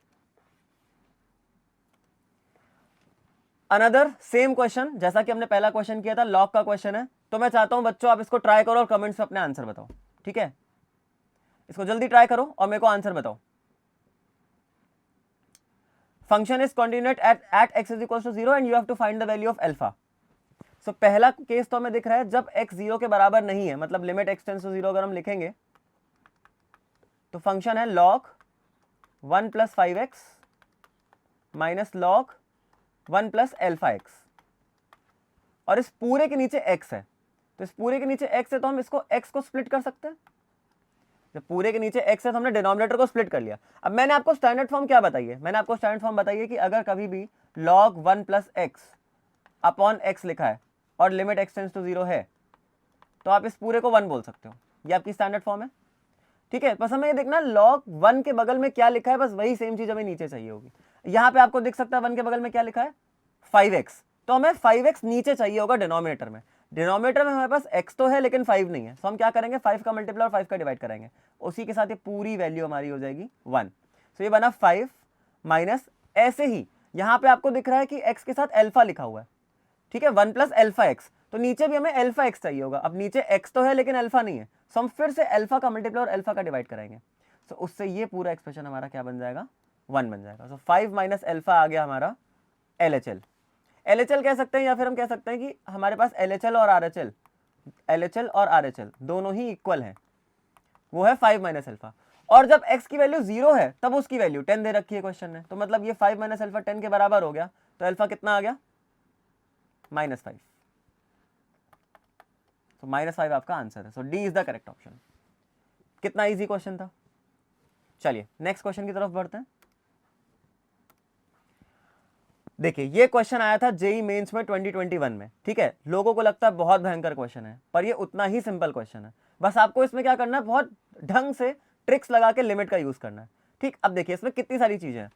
अनदर सेम क्वेश्चन, जैसा कि हमने पहला क्वेश्चन किया था, लॉग का क्वेश्चन है। तो मैं चाहता हूं बच्चों आप इसको ट्राई करो और कमेंट्स में अपने आंसर बताओ, ठीक है। इसको जल्दी ट्राई करो और मेरे को आंसर बताओ। Function is continuous at x is equal to 0 and you have to find the value of alpha. So पहला केस तो हमें दिख रहा है जब x 0 के बराबर नहीं है, मतलब लिमिट x टेंड्स टू 0 अगर हम लिखेंगे तो फंक्शन है log 1 plus 5x minus log 1 plus alpha x, और इस पूरे के नीचे x है। तो इस पूरे के नीचे x है तो हम इसको x को स्प्लिट कर सकते हैं। जब पूरे के नीचे x है तो हमने डिनोमिनेटर को स्प्लिट कर लिया। अब मैंने आपको स्टैंडर्ड फॉर्म क्या बताई है, मैंने आपको स्टैंडर्ड फॉर्म बताई है कि अगर कभी भी log 1 plus x upon x लिखा है और लिमिट x टेंड्स टू 0 है तो आप इस पूरे को 1 बोल सकते हो, ये आपकी स्टैंडर्ड फॉर्म है, ठीक है। बस हमें ये देखना log 1 के बगल में क्या लिखा है, बस वही सेम चीज हमें नीचे चाहिए होगी। यहाँ पे आपको दिख सकता है 1 के बगल में क्या लिखा है 5x, तो हमें 5x नीचे चाहिए होगा डिनोमिनेटर में। डिनोमिनेटर में हमारे पास x तो है लेकिन 5 नहीं है, तो हम क्या करेंगे 5 का मल्टीप्लाई और 5 का डिवाइड करेंगे, उसी के साथ ये पूरी वैल्यू हमारी हो जाएगी 1। तो ये बना 5 माइनस, ऐसे ही यहाँ पे आपको दिख रहा है कि x के साथ अल्फा लिखा हुआ है, ठीक है, 1 प्लस अल्फा एक्स, तो नीचे भी हमें अल्फा एक्स चाहिए होगा। अब नीचे x तो है लेकिन अल्फा नहीं है, तो हम फिर से अल्फा का मल्टीप्लाई और अल्फा का डिवाइड करेंगे, तो उससे ये पूरा एक्सप्रेशन हमारा क्या बन जाएगा 1 बन जाएगा। सो 5 माइनस अल्फा आ गया हमारा LHL। LHL कह सकते हैं या फिर हम कह सकते हैं कि हमारे पास LHL और RHL दोनों ही इक्वल है, वो है 5 माइनस अल्फा। और जब x की वैल्यू 0 है तब उसकी वैल्यू 10 दे रखी है क्वेश्चन ने, तो मतलब ये 5 माइनस अल्फा 10 के बराबर हो गया, तो अल्फा कितना आ गया -5। तो -5 आपका आंसर है। So D is the correct option. कितना इजी क्वेश्चन था। चलिए नेक्स्ट क्वेश्चन की तरफ बढ़ते हैं। देखिए ये क्वेश्चन आया था जेई मेंस में 2021 में, ठीक है। लोगों को लगता है बहुत भयंकर क्वेश्चन है, पर ये उतना ही सिंपल क्वेश्चन है। बस आपको इसमें क्या करना है, बहुत ढंग से ट्रिक्स लगा के लिमिट का यूज करना है, ठीक। अब देखिए इसमें कितनी सारी चीजें हैं।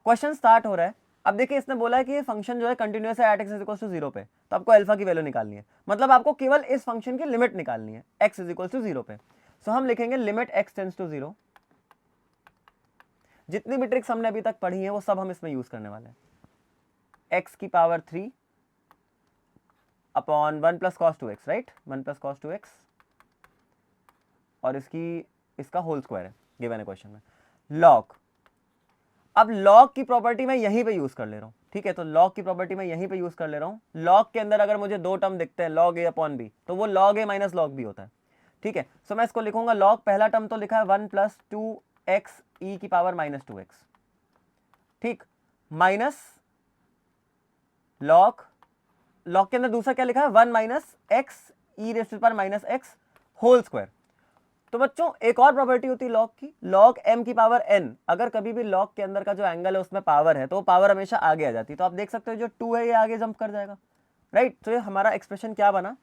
क्वेश्चन स्टार्ट हो रहा है, अब देखिए इसने बोला है कि ये फंक्शन जो है कंटिन्यूअस है at x is equal to 0 पे, तो आपको अल्फा की वैल्यू निकालनी है, मतलब आपको केवल इस फंक्शन की लिमिट निकालनी है एक्स इज इक्वल टू 0 पे। सो हम लिखेंगे लिमिट एक्स टेंड्स टू 0। जितनी भी ट्रिक्स हमने अभी तक पढ़ी है वो सब हम इसमें यूज करने वाले हैं। x की power 3 upon 1 plus cos 2x, right, 1 plus cos 2x, और इसका होल स्क्वायर है गिवन है क्वेश्चन में। लॉग, अब लॉग की प्रॉपर्टी मैं यहीं पे यूज कर ले रहा हूं, ठीक है। तो लॉग की प्रॉपर्टी मैं यहीं पे यूज कर ले रहा हूं। लॉग के अंदर अगर मुझे दो टर्म दिखते हैं लॉग ए अपॉन बी, तो वो लॉग ए माइनस लॉग बी होता है, ठीक है। सो मैं इसको लिखूंगा लॉग, पहला टर्म तो लिखा है 1 प्लस 2x ई की पावर -2x, ठीक, माइनस लॉग के अंदर दूसरा क्या लिखा है 1 minus x e raise to the power minus x whole square. तो बच्चों एक और प्रॉपर्टी होती है लॉग की, लॉग m की पावर n, अगर कभी भी लॉग के अंदर का जो एंगल है उसमें पावर है तो वो पावर हमेशा आगे आ जाती है। तो आप देख सकते हो जो 2 है ये आगे जंप कर जाएगा, राइट। तो ये हमारा एक्सप्रेशन क्या बना,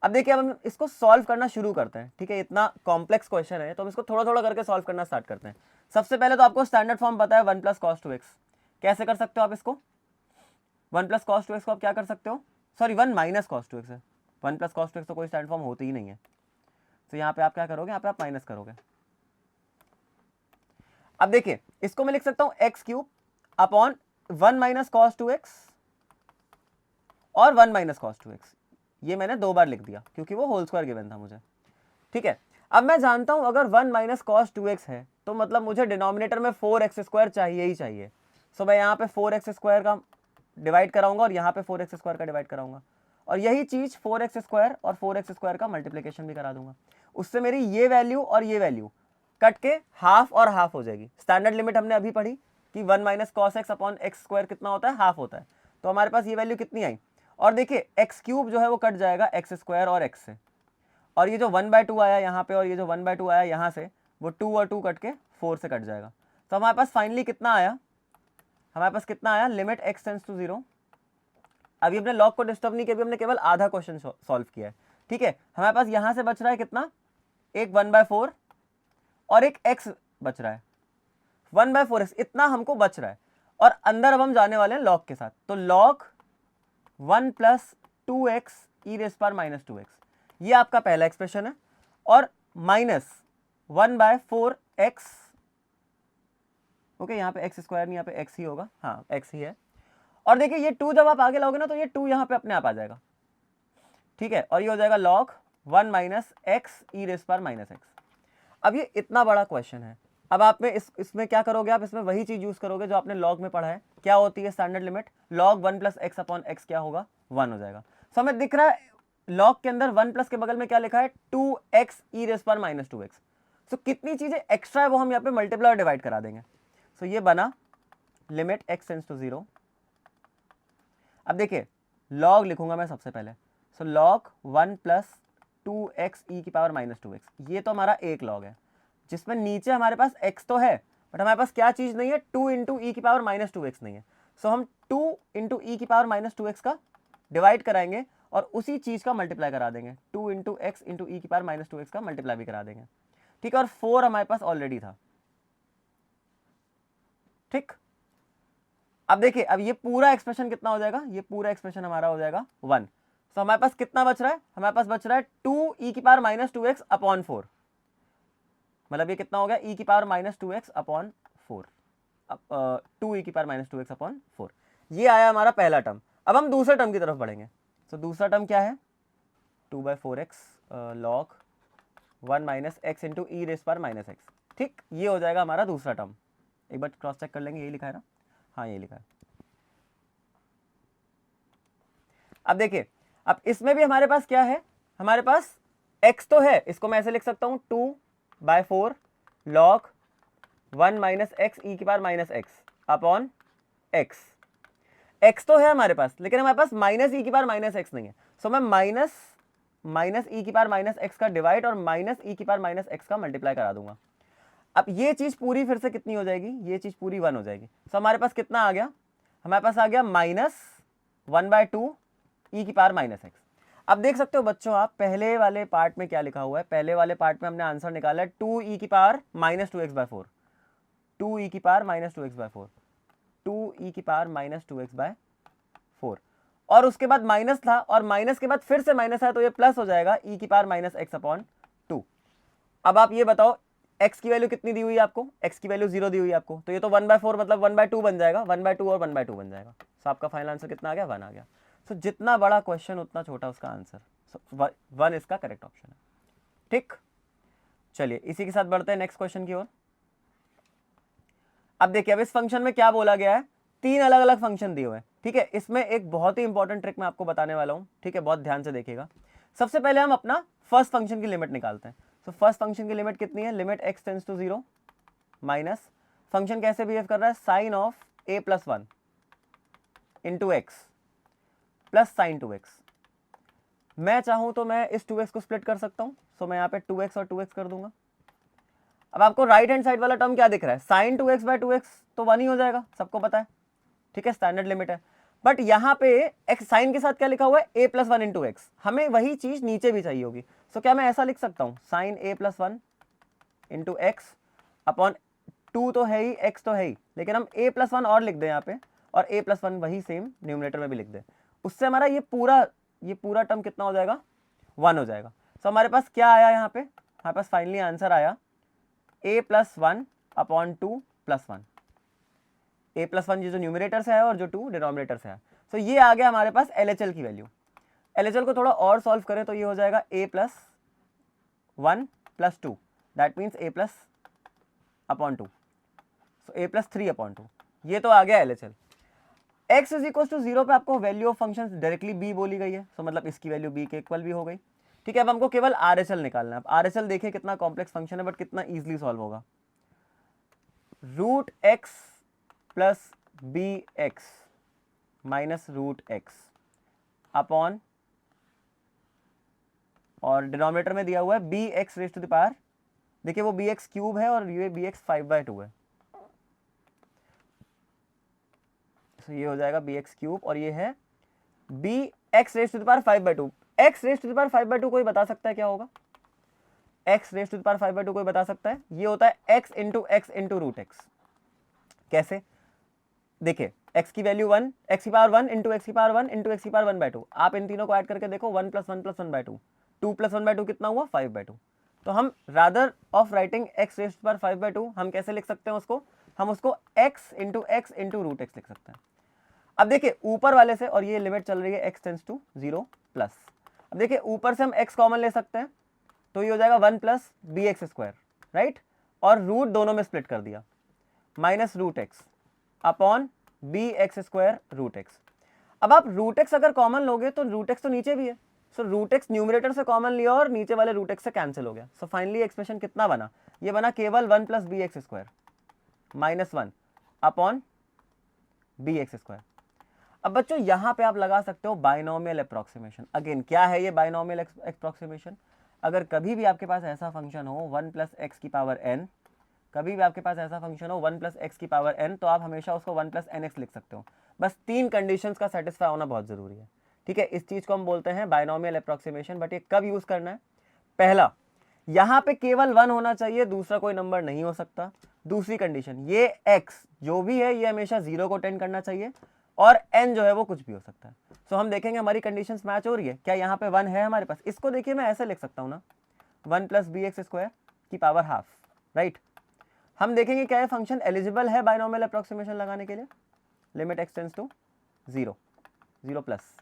अब देखिए, अब हम इसको सॉल्व करना शुरू करते हैं, ठीक है। इतना कॉम्प्लेक्स क्वेश्चन है तो हम इसको थोड़ा थोड़ा करके सॉल्व करना स्टार्ट करते हैं। सबसे पहले तो आपको स्टैंडर्ड फॉर्म पता है 1 + cos 2x। कैसे कर सकते हो आप इसको? 1 + cos 2x को आप क्या कर सकते हो, सॉरी 1 - cos 2x है, 1 + cos 2x तो कोई स्टैंडर्ड फॉर्म होती ही नहीं है। तो यहाँ पे आप क्या करोगे, यहाँ पे आप माइनस करोगे। अब देखिए, इसको मैं लिख सकता हूँ x³ अपॉन 1 - cos 2x और 1 - cos 2x। ये मैंने 2 बार लिख दिया क्योंकि वो होल स्क्वायर गिवन था मुझे, ठीक है। अब मैं जानता हूं अगर 1 - cos 2x है तो मतलब मुझे डिनोमिनेटर में 4x² चाहिए ही चाहिए। सो मैं यहाँ पे 4x² का डिवाइड कराऊंगा और यहाँ पे 4x² का डिवाइड कराऊंगा, और यही चीज 4x² और 4x² का मल्टीप्लीकेशन भी करा दूंगा। उससे मेरी ये वैल्यू और ये वैल्यू कट के हाफ और हाफ हो जाएगी। स्टैंडर्ड लिमिट हमने अभी पढ़ी कि 1 - cos x अपॉन x² कितना होता है, हाफ होता है। तो हमारे पास ये वैल्यू कितनी आई, और देखिए x³ जो है वो कट जाएगा x² और x से, और ये जो 1/2 आया यहाँ पे और ये जो 1/2 आया यहाँ से, वो 2 और 2 कट के 4 से कट जाएगा। तो हमारे पास फाइनली कितना आया, हमारे पास कितना आया, लिमिट x टेंड्स टू 0। अभी अपने लॉग को डिस्टर्ब नहीं किया, अभी हमने केवल आधा क्वेश्चन सॉल्व किया है, ठीक है। हमारे पास यहाँ से बच रहा है कितना, एक 1/4 और एक x बच रहा है, 1/4x इतना हमको बच रहा है। और अंदर अब हम जाने वाले हैं लॉग के साथ, तो लॉग 1 + 2x e⁻ -2x, ये आपका पहला एक्सप्रेशन है, और -1/4x, ओके, यहाँ पे x² नहीं, यहाँ पे x ही होगा, हाँ x ही है। और देखिए ये 2 जब आप आगे लाओगे ना तो ये 2 यहाँ पे अपने आप आ जाएगा, ठीक है, और ये हो जाएगा log 1 - x e⁻⁻x। अब ये इतना बड़ा क्वेश्चन है, अब आप में इसमें क्या करोगे, आप इसमें वही चीज यूज करोगे जो आपने लॉग में पढ़ा है। क्या होती है standard limit, log 1 + x upon x क्या होगा, 1 हो जाएगा। सो हमें दिख रहा है लॉग के अंदर 1+ के बगल में क्या लिखा है, 2x e⁻⁻2x। सो कितनी चीजें एक्स्ट्रा है वो हम यहाँ पे मल्टीप्लाई और डिवाइड करा देंगे। सो ये बना लिमिट x टेंड्स टू 0। अब देखिए लॉग लिखूंगा मैं सबसे पहले, सो log 1 + 2x e⁻⁻2x, ये तो हमारा एक लॉग है जिसमें नीचे हमारे पास x तो है बट हमारे पास क्या चीज नहीं है, 2 × e⁻⁻2x नहीं है। सो हम 2 × e⁻⁻2x का डिवाइड कराएंगे और उसी चीज का मल्टीप्लाई करा देंगे, 2 × x × e⁻⁻2x का मल्टीप्लाई भी करा देंगे, ठीक है। और 4 हमारे पास ऑलरेडी था, ठीक। अब देखिए, अब ये पूरा एक्सप्रेशन कितना हो जाएगा, ये पूरा एक्सप्रेशन हमारा हो जाएगा 1। तो हमारे पास कितना बच रहा है, हमारे पास बच रहा है 2 e⁻⁻2x अपॉन 4, मतलब ये कितना हो गया, e⁻⁻2x अपॉन 4, 2 e⁻⁻2x अपॉन 4। ये आया हमारा पहला टर्म। अब हम दूसरे टर्म की तरफ बढ़ेंगे। तो दूसरा टर्म क्या है, 2/4x log 1 - x × e⁻⁻x, ठीक। ये हो जाएगा हमारा दूसरा टर्म। एक बार क्रॉस चेक कर लेंगे, यही लिखा है ना, हाँ ये लिखा है। अब देखिए, अब इसमें भी हमारे पास क्या है, हमारे पास x तो है, इसको मैं ऐसे लिख सकता हूं 2/4 log 1 - x e⁻⁻x upon x। x तो है हमारे पास, लेकिन हमारे पास -e⁻⁻x नहीं है। सो मैं माइनस e⁻⁻x का डिवाइड और -e⁻⁻x का मल्टीप्लाई करा दूंगा। अब ये चीज पूरी फिर से कितनी हो जाएगी, ये चीज पूरी 1 हो जाएगी। सो हमारे पास कितना आ गया, हमारे पास आ गया -1/2 e⁻⁻x। अब देख सकते हो बच्चों, आप पहले वाले पार्ट में क्या लिखा हुआ है, पहले वाले पार्ट में हमने आंसर निकाला है 2 e⁻⁻2x/4, 2 e⁻⁻2x/4, 2 e⁻⁻2x/4, और उसके बाद माइनस था और माइनस के बाद फिर से माइनस है तो ये प्लस हो जाएगा e⁻⁻x/2। अब आप ये बताओ x की वैल्यू कितनी दी हुई है आपको, x की वैल्यू 0 दी हुई है आपको, तो ये तो 1/4 मतलब 1/2 बन जाएगा, 1/2 और 1/2 बन जाएगा। सो आपका फाइनल आंसर कितना आ गया, 1 आ गया। सो जितना बड़ा क्वेश्चन उतना छोटा उसका आंसर, सो 1 इसका करेक्ट ऑप्शन है, ठीक। चलिए इसी के साथ बढ़ते हैं नेक्स्ट क्वेश्चन की ओर। अब देखिए, अब इस फंक्शन में क्या बोला गया है, 3 अलग अलग फंक्शन दिए हुए हैं, ठीक है। इसमें एक बहुत ही इंपॉर्टेंट ट्रिक मैं आपको बताने वाला हूं, ठीक है, बहुत ध्यान से देखिएगा। सबसे पहले हम अपना फर्स्ट फंक्शन की लिमिट निकालते हैं। तो फर्स्ट फंक्शन की लिमिट कितनी है, limit x tends to 0 minus function कैसे बिहेव कर रहा है, sine of a + 1 into x plus sine 2x। मैं चाहूं तो मैं इस 2x को स्प्लिट कर सकता हूं, सो मैं यहाँ पे 2x और 2x कर दूंगा। अब आपको राइट हैंड साइड वाला टर्म क्या दिख रहा है, साइन 2x/2x तो 1 ही हो जाएगा, सबको पता है, ठीक है, स्टैंडर्ड लिमिट है। बट यहाँ पे एक्स साइन के साथ क्या लिखा हुआ है, a plus one into x, हमें वही चीज नीचे भी चाहिए होगी। सो क्या मैं ऐसा लिख सकता हूँ, sine a plus one into x upon 2 तो है ही, x तो है ही, लेकिन हम a प्लस वन और लिख दें यहाँ पे, और a प्लस वन वही सेम न्यूमरेटर में भी लिख दें, उससे हमारा ये पूरा टर्म कितना हो जाएगा, 1 हो जाएगा। सो हमारे पास क्या आया यहाँ पे, हमारे पास फाइनली आंसर आया a plus one upon 2 plus one, a plus one ये जो न्यूमरेटर से है और जो 2 डिनोमिनेटर से है। सो ये आ गया हमारे पास LHL की वैल्यू। LHL को थोड़ा और सॉल्व करें तो ये हो जाएगा a plus one plus 2, that means a plus upon 2, so a plus 3 upon 2, ये तो आ गया LHL। x is equal to 0 पे आपको value of function directly b बोली गई है, सो मतलब इसकी वैल्यू b के इक्वल भी हो गई। ठीक है, अब हमको केवल RHL निकालना है। अब RHL देखिए कितना कॉम्प्लेक्स फंक्शन है बट कितना इजीली सॉल्व होगा। Root x plus b x minus root x upon, और डिनोमिनेटर में दिया हुआ है b x raise to the power, देखिए वो बी एक्स क्यूब है और ये बी एक्स 5/2 है, तो ये हो जाएगा बी एक्स क्यूब और ये है b x raise to the power 5/2। X raise to the power 5/2 कोई बता सकता है क्या होगा, x raise to the power 5/2 कोई बता सकता है, ये होता है एक्स इंटू रूट एक्स। कैसे, देखिए x की वैल्यू 1, x की पावर 1 इंटू एक्स की पावर 1 इंटू एक्स की पावर 1/2, आप इन तीनों को ऐड करके देखो, 1 प्लस 1 प्लस 1/2, 2 प्लस 1/2 कितना हुआ, 5/2। तो हम rather of writing x raise to power 5/2 हम कैसे लिख सकते हैं उसको, हम उसको x इंटू रूट एक्स लिख सकते हैं। अब देखिए ऊपर वाले से, और ये लिमिट चल रही है x टेंस टू 0 प्लस, अब देखिए ऊपर से हम x कॉमन ले सकते हैं, तो ये हो जाएगा 1 plus b x square, right, और रूट दोनों में स्प्लिट कर दिया, minus root x upon b x square root x. अब आप रूट एक्स अगर कॉमन लोगे तो रूट एक्स तो नीचे भी है, सो रूट एक्स न्यूमरेटर से कॉमन लिया और नीचे वाले रूट एक्स से कैंसिल हो गया। सो फाइनली एक्सप्रेशन कितना बना, ये बना केवल 1 plus b x square minus 1 upon b x square. अब बच्चों यहां पे आप लगा सकते हो बाइनोमियल अप्रोक्सीमेशन। अगेन क्या है ये बाइनोमियल अप्रोक्सीमेशन, अगर कभी भी आपके पास ऐसा फंक्शन हो 1 प्लस एक्स की पावर n, कभी भी आपके पास ऐसा फंक्शन हो 1 प्लस एक्स की पावर n, तो आप हमेशा उसको 1 प्लस एन एक्स लिख सकते हो। बस 3 कंडीशंस का सेटिस्फाई होना बहुत जरूरी है। ठीक है, इस चीज को हम बोलते हैं बाइनोमियल अप्रोक्सीमेशन। बट ये कब यूज करना है, पहला यहां पे केवल 1 होना चाहिए, दूसरा कोई नंबर नहीं हो सकता। दूसरी कंडीशन, ये x जो भी है ये हमेशा 0 को टेंड करना चाहिए, और n जो है वो कुछ भी हो सकता है। सो हम देखेंगे हमारी कंडीशंस मैच हो रही है क्या, यहाँ पे 1 है हमारे पास, इसको देखिए मैं ऐसे लिख सकता हूँ ना, 1 प्लस बी एक्स स्क्वायर की पावर हाफ, राइट। हम देखेंगे क्या ये फंक्शन एलिजिबल है बाइनोमियल अप्रोक्सीमेशन लगाने के लिए, limit x tends to 0 plus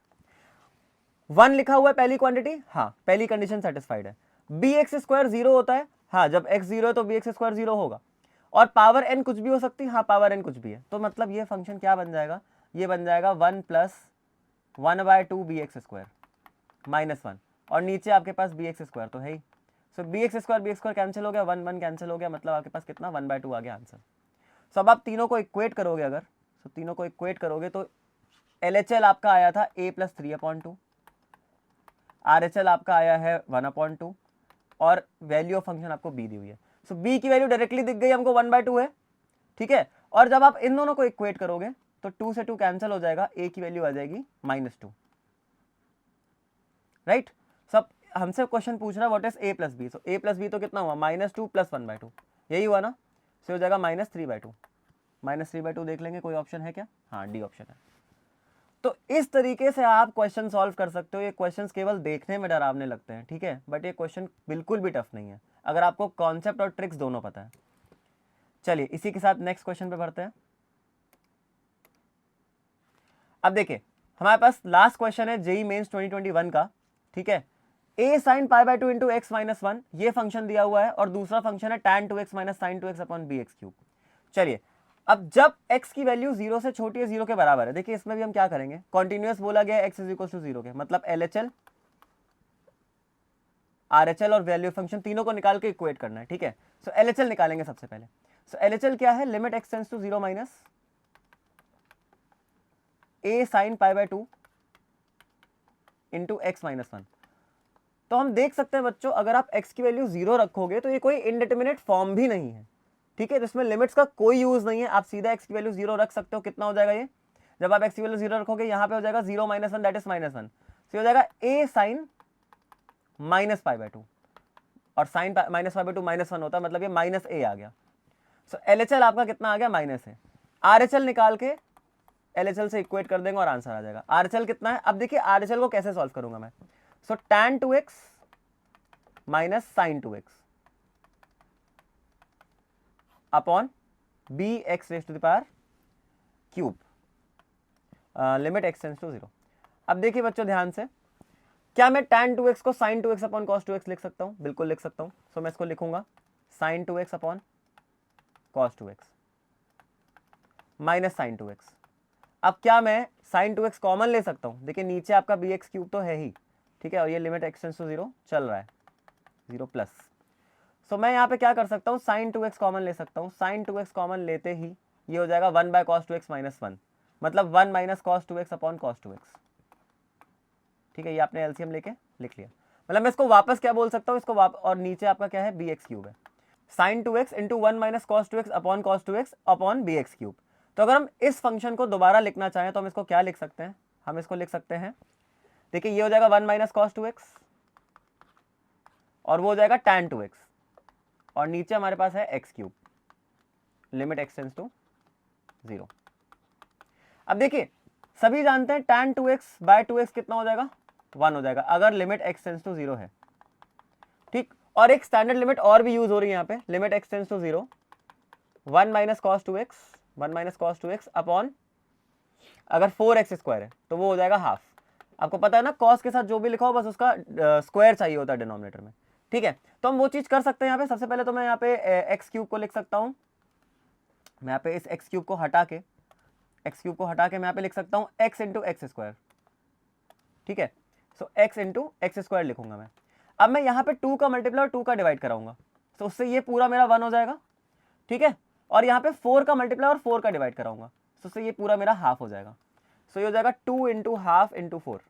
1 लिखा हुआ है पहली क्वांटिटी, हाँ पहली कंडीशन सेटिस्फाइड है। बी एक्स स्क्वायर 0 होता है, हाँ जब x 0 है तो बी एक्स स्क्वायर 0 होगा, और पावर n कुछ भी हो सकती है, हाँ पावर n कुछ भी है, तो मतलब ये फंक्शन क्या बन जाएगा, ये बन जाएगा 1 plus 1/2 b x square minus 1, और नीचे आपके पास बी एक्स स्क्वायर तो है ही, सो बी एक्स स्क्वायर कैंसिल हो गया, 1 कैंसिल हो गया, मतलब आपके पास कितना 1/2 आ गया आंसर। सो अब आप तीनों को इक्वेट करोगे, अगर सो तीनों को इक्वेट करोगे तो LHL आपका आया था a प्लस 3/2, RHL आपका आया है 1/2, और वैल्यू ऑफ फंक्शन आपको b दी हुई है। सो b की वैल्यू डायरेक्टली दिख गई हमको 1/2 है, ठीक है। और जब आप इन दोनों को इक्वेट करोगे तो 2 से 2 कैंसिल हो जाएगा, a की वैल्यू आ जाएगी -2, राइट। सब हमसे क्वेश्चन पूछ रहा है what is a plus b, so a plus b तो कितना हुआ -2 प्लस 1/2, यही हुआ ना, सो हो जाएगा -3/2। -3/2 देख लेंगे कोई ऑप्शन है क्या, हाँ डी ऑप्शन है। तो इस तरीके से आप क्वेश्चन सॉल्व कर सकते हो। ये क्वेश्चंस केवल देखने में डरावने लगते हैं, ठीक है, बट ये क्वेश्चन बिल्कुल भी टफ नहीं है अगर आपको कॉन्सेप्ट और ट्रिक्स दोनों पता है। चलिए इसी के साथ नेक्स्ट क्वेश्चन पे बढ़ते हैं। अब देखिए हमारे पास लास्ट क्वेश्चन है जेई मेंस 2021 का, ठीक है। a sin π/2 into x minus 1 ये फंक्शन दिया हुआ है, और दूसरा फंक्शन है tan 2x minus sin 2x upon bx cube. चलिए अब जब x की वैल्यू 0 से छोटी है, 0 के बराबर है, देखिए इसमें भी हम क्या करेंगे, कॉन्टिन्यूअस बोला गया है x इज इक्वल टू 0 के, मतलब LHL RHL और वैल्यू फंक्शन तीनों को निकाल के इक्वेट करना है, ठीक है। सो LHL निकालेंगे सबसे पहले। सो LHL क्या है, limit x tends to 0 minus a sin π/2 into x minus 1। तो हम देख सकते हैं बच्चों, अगर आप x की वैल्यू 0 रखोगे तो ये कोई इनडिटरमिनेट फॉर्म भी नहीं है, ठीक है, जिसमें लिमिट्स का कोई यूज नहीं है, आप सीधा x की वैल्यू 0 रख सकते हो। कितना हो जाएगा ये, जब आप x की वैल्यू 0 रखोगे यहाँ पे हो जाएगा 0 - 1 दैट इज -1, तो हो जाएगा a sin -π/2 और sin -π/2 -1 होता है, मतलब ये -a आ गया। सो LHL आपका कितना आ गया -a। RHL निकाल के LHL से इक्वेट कर देंगे और आंसर आ जाएगा। RHL कितना है, अब देखिए RHL को कैसे सॉल्व करूंगा मैं। So tan 2x minus sin 2x upon bx⁵, limit x tends to 0। अब देखिए बच्चों ध्यान से, क्या मैं tan 2x को sin 2x upon cos 2x लिख सकता हूं? बिल्कुल लिख सकता हूं। सो मैं इसको लिखूंगा sin 2x upon cos 2x minus sin 2x। अब क्या मैं sin 2x कॉमन ले सकता हूं? देखिए नीचे आपका bx³ तो है ही, ठीक है, और ये लिमिट x टेंड्स टू 0 चल रहा है, 0 प्लस। सो मैं यहाँ पे क्या कर सकता हूँ, sin 2x कॉमन ले सकता हूँ। sin 2x कॉमन लेते ही ये हो जाएगा 1/cos 2x माइनस 1, मतलब 1 minus cos 2x upon cos 2x। ठीक है, ये आपने एलसीएम लेके लिख लिया। मतलब मैं इसको वापस क्या बोल सकता हूँ, इसको और नीचे आपका क्या है, bx³ है। sin 2x into 1 minus cos 2x upon cos 2x upon bx³। तो अगर हम इस फंक्शन को दोबारा लिखना चाहें तो हम इसको क्या लिख सकते हैं, हम इसको लिख सकते हैं, देखिए ये हो जाएगा 1 माइनस cos 2x और वो हो जाएगा tan 2x और नीचे हमारे पास है x³, limit x tends to 0। अब देखिए सभी जानते हैं tan 2x बाय 2x कितना हो जाएगा, 1 हो जाएगा अगर लिमिट x टेंड्स टू 0 है। ठीक, और एक स्टैंडर्ड लिमिट और भी यूज हो रही है यहाँ पे, limit x tends to 0 1 minus cos 2x upon अगर 4x² है तो वो हो जाएगा हाफ। आपको पता है ना cos के साथ जो भी लिखा हो बस उसका स्क्वायर चाहिए होता है डिनोमिनेटर में। ठीक है, तो हम वो चीज कर सकते हैं यहाँ पे। सबसे पहले तो मैं यहाँ पे x³ को लिख सकता हूँ, मैं यहाँ पे इस x³ को हटा के मैं यहाँ पे लिख सकता हूँ x इंटू x²। ठीक है, सो x इंटू x² लिखूंगा मैं। अब मैं यहाँ पे 2 का मल्टीप्लाई और 2 का डिवाइड कराऊंगा, तो उससे ये पूरा मेरा 1 हो जाएगा। ठीक है, और यहाँ पे 4 का मल्टीप्लाई और 4 का डिवाइड कराऊंगा, तो उससे ये पूरा मेरा हाफ हो जाएगा। सो ये हो जाएगा 2 इंटू हाफ इंटू 4।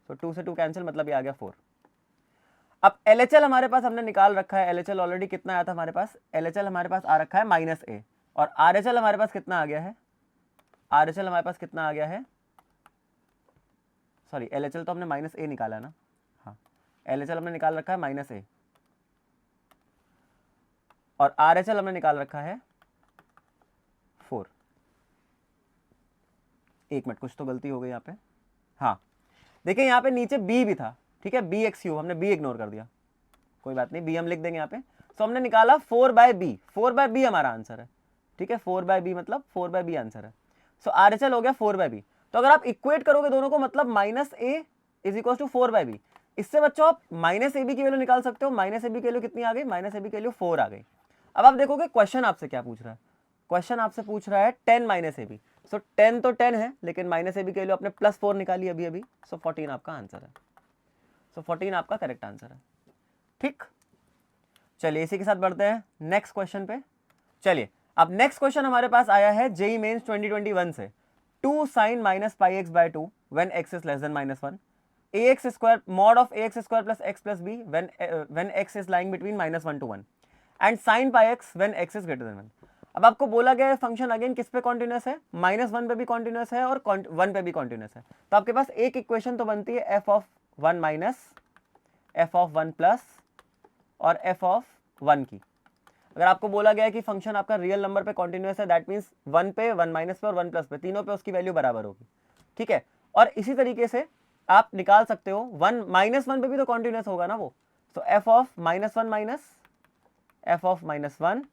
सो 2 से 2 कैंसिल, मतलब ये आ गया 4। अब LHL हमारे पास हमने निकाल रखा है, LHL ऑलरेडी कितना आया था हमारे पास, LHL हमारे पास आ रखा है -a, और RHL हमारे पास कितना आ गया है, RHL हमारे पास कितना आ गया है, सॉरी LHL तो हमने -a निकाला है ना, हाँ LHL हमने निकाल रखा है -a और RHL हमने निकाल रखा है 4। एक मिनट, कुछ तो गलती हो गई यहाँ पे। हाँ देखिए यहाँ पे नीचे b भी था, ठीक है, bx³ हमने b इग्नोर कर दिया, कोई बात नहीं, b हम लिख देंगे यहाँ पे। तो हमने निकाला 4/b, 4/b हमारा आंसर है। ठीक है, 4/b मतलब 4/b आंसर है। सो RHL हो गया 4/b। तो अगर आप इक्वेट करोगे दोनों को, मतलब -a is equal to 4/b, इससे बच्चों आप -ab की वैल्यू निकाल सकते हो। -ab की वैल्यू कितनी आ गई, -ab की वैल्यू 4 आ गई। अब आप देखोगे क्वेश्चन आपसे क्या पूछ रहा है, क्वेश्चन आपसे पूछ रहा है 10 -ab। सो 10 तो 10 है, लेकिन -ab की वैल्यू आपने +4 निकाली अभी। सो 14 आपका आंसर है। सो 14 आपका करेक्ट आंसर है। ठीक, चलिए इसी के साथ बढ़ते हैं नेक्स्ट क्वेश्चन पे। चलिए अब नेक्स्ट क्वेश्चन हमारे पास आया है जेईई मेंस 2021 से, 2 sin -πx/2 when x is less than -1, ax² mod of ax² plus x plus b when x is lying between -1 to 1 and sin πx when x is greater than 1। अब आपको बोला गया है function again किस पे continuous है, -1 पे भी कॉन्टिन्यूस है और 1 पे भी कॉन्टिन्यूस है। तो आपके पास एक इक्वेशन तो बनती है f(1 माइनस f(1 प्लस) और f(1) की। अगर आपको बोला गया है कि फंक्शन आपका रियल नंबर पे कॉन्टिन्यूस है, दैट मीन्स 1 पे, 1 माइनस पे और 1 प्लस पे, तीनों पे उसकी वैल्यू बराबर होगी। ठीक है, और इसी तरीके से आप निकाल सकते हो 1 -1 पे भी तो कॉन्टिन्यूस होगा ना वो। तो f(-1 माइनस f(-1)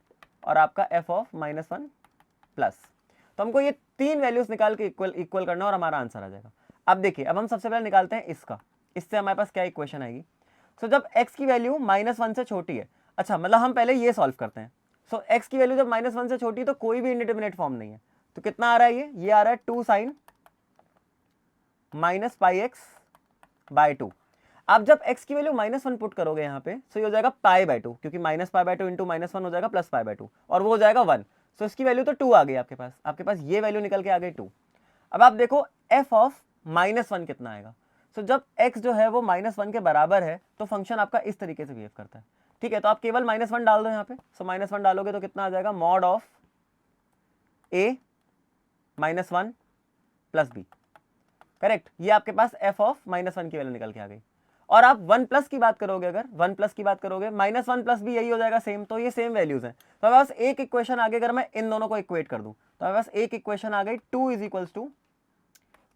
और आपका f(-1 प्लस)। तो हमको ये 3 वैल्यूज निकाल के इक्वल करना और हमारा आंसर आ जाएगा। अब देखिए, अब हम सबसे पहले निकालते हैं इसका, इससे हमारे पास क्या इक्वेशन आएगी। सो जब x की वैल्यू -1 से छोटी है, अच्छा मतलब हम पहले ये सॉल्व करते हैं। सो x की वैल्यू जब -1 से छोटी है तो कोई भी इंडिटरमिनेट फॉर्म नहीं है, तो कितना आ रहा है, ये आ रहा है 2 sin -πx/2। आप जब x की वैल्यू -1 पुट करोगे यहाँ पे, सो ये हो जाएगा π/2, क्योंकि -π/2 इंटू -1 हो जाएगा +π/2 और वो हो जाएगा 1। सो इसकी वैल्यू तो 2 आ गई आपके पास ये वैल्यू निकल के आ गई 2। अब आप देखो f(-1) कितना आएगा। सो जब x जो है वो -1 के बराबर है तो फंक्शन आपका इस तरीके से बिहेव करता है। ठीक है, तो आप केवल -1 डाल दो यहाँ पे। सो -1 डालोगे तो कितना आ जाएगा, mod of a -1 plus b, correct. ये आपके पास f ऑफ -1 की वैल्यू निकल के आ गई। और आप 1 प्लस की बात करोगे, अगर 1 प्लस की बात करोगे, -1 प्लस भी यही हो जाएगा सेम, तो ये सेम वैल्यूज हैं। तो मेरे पास एक इक्वेशन आ गई, अगर मैं इन दोनों को इक्वेट कर दूं तो मेरे पास एक इक्वेशन आ गई, 2 is equals to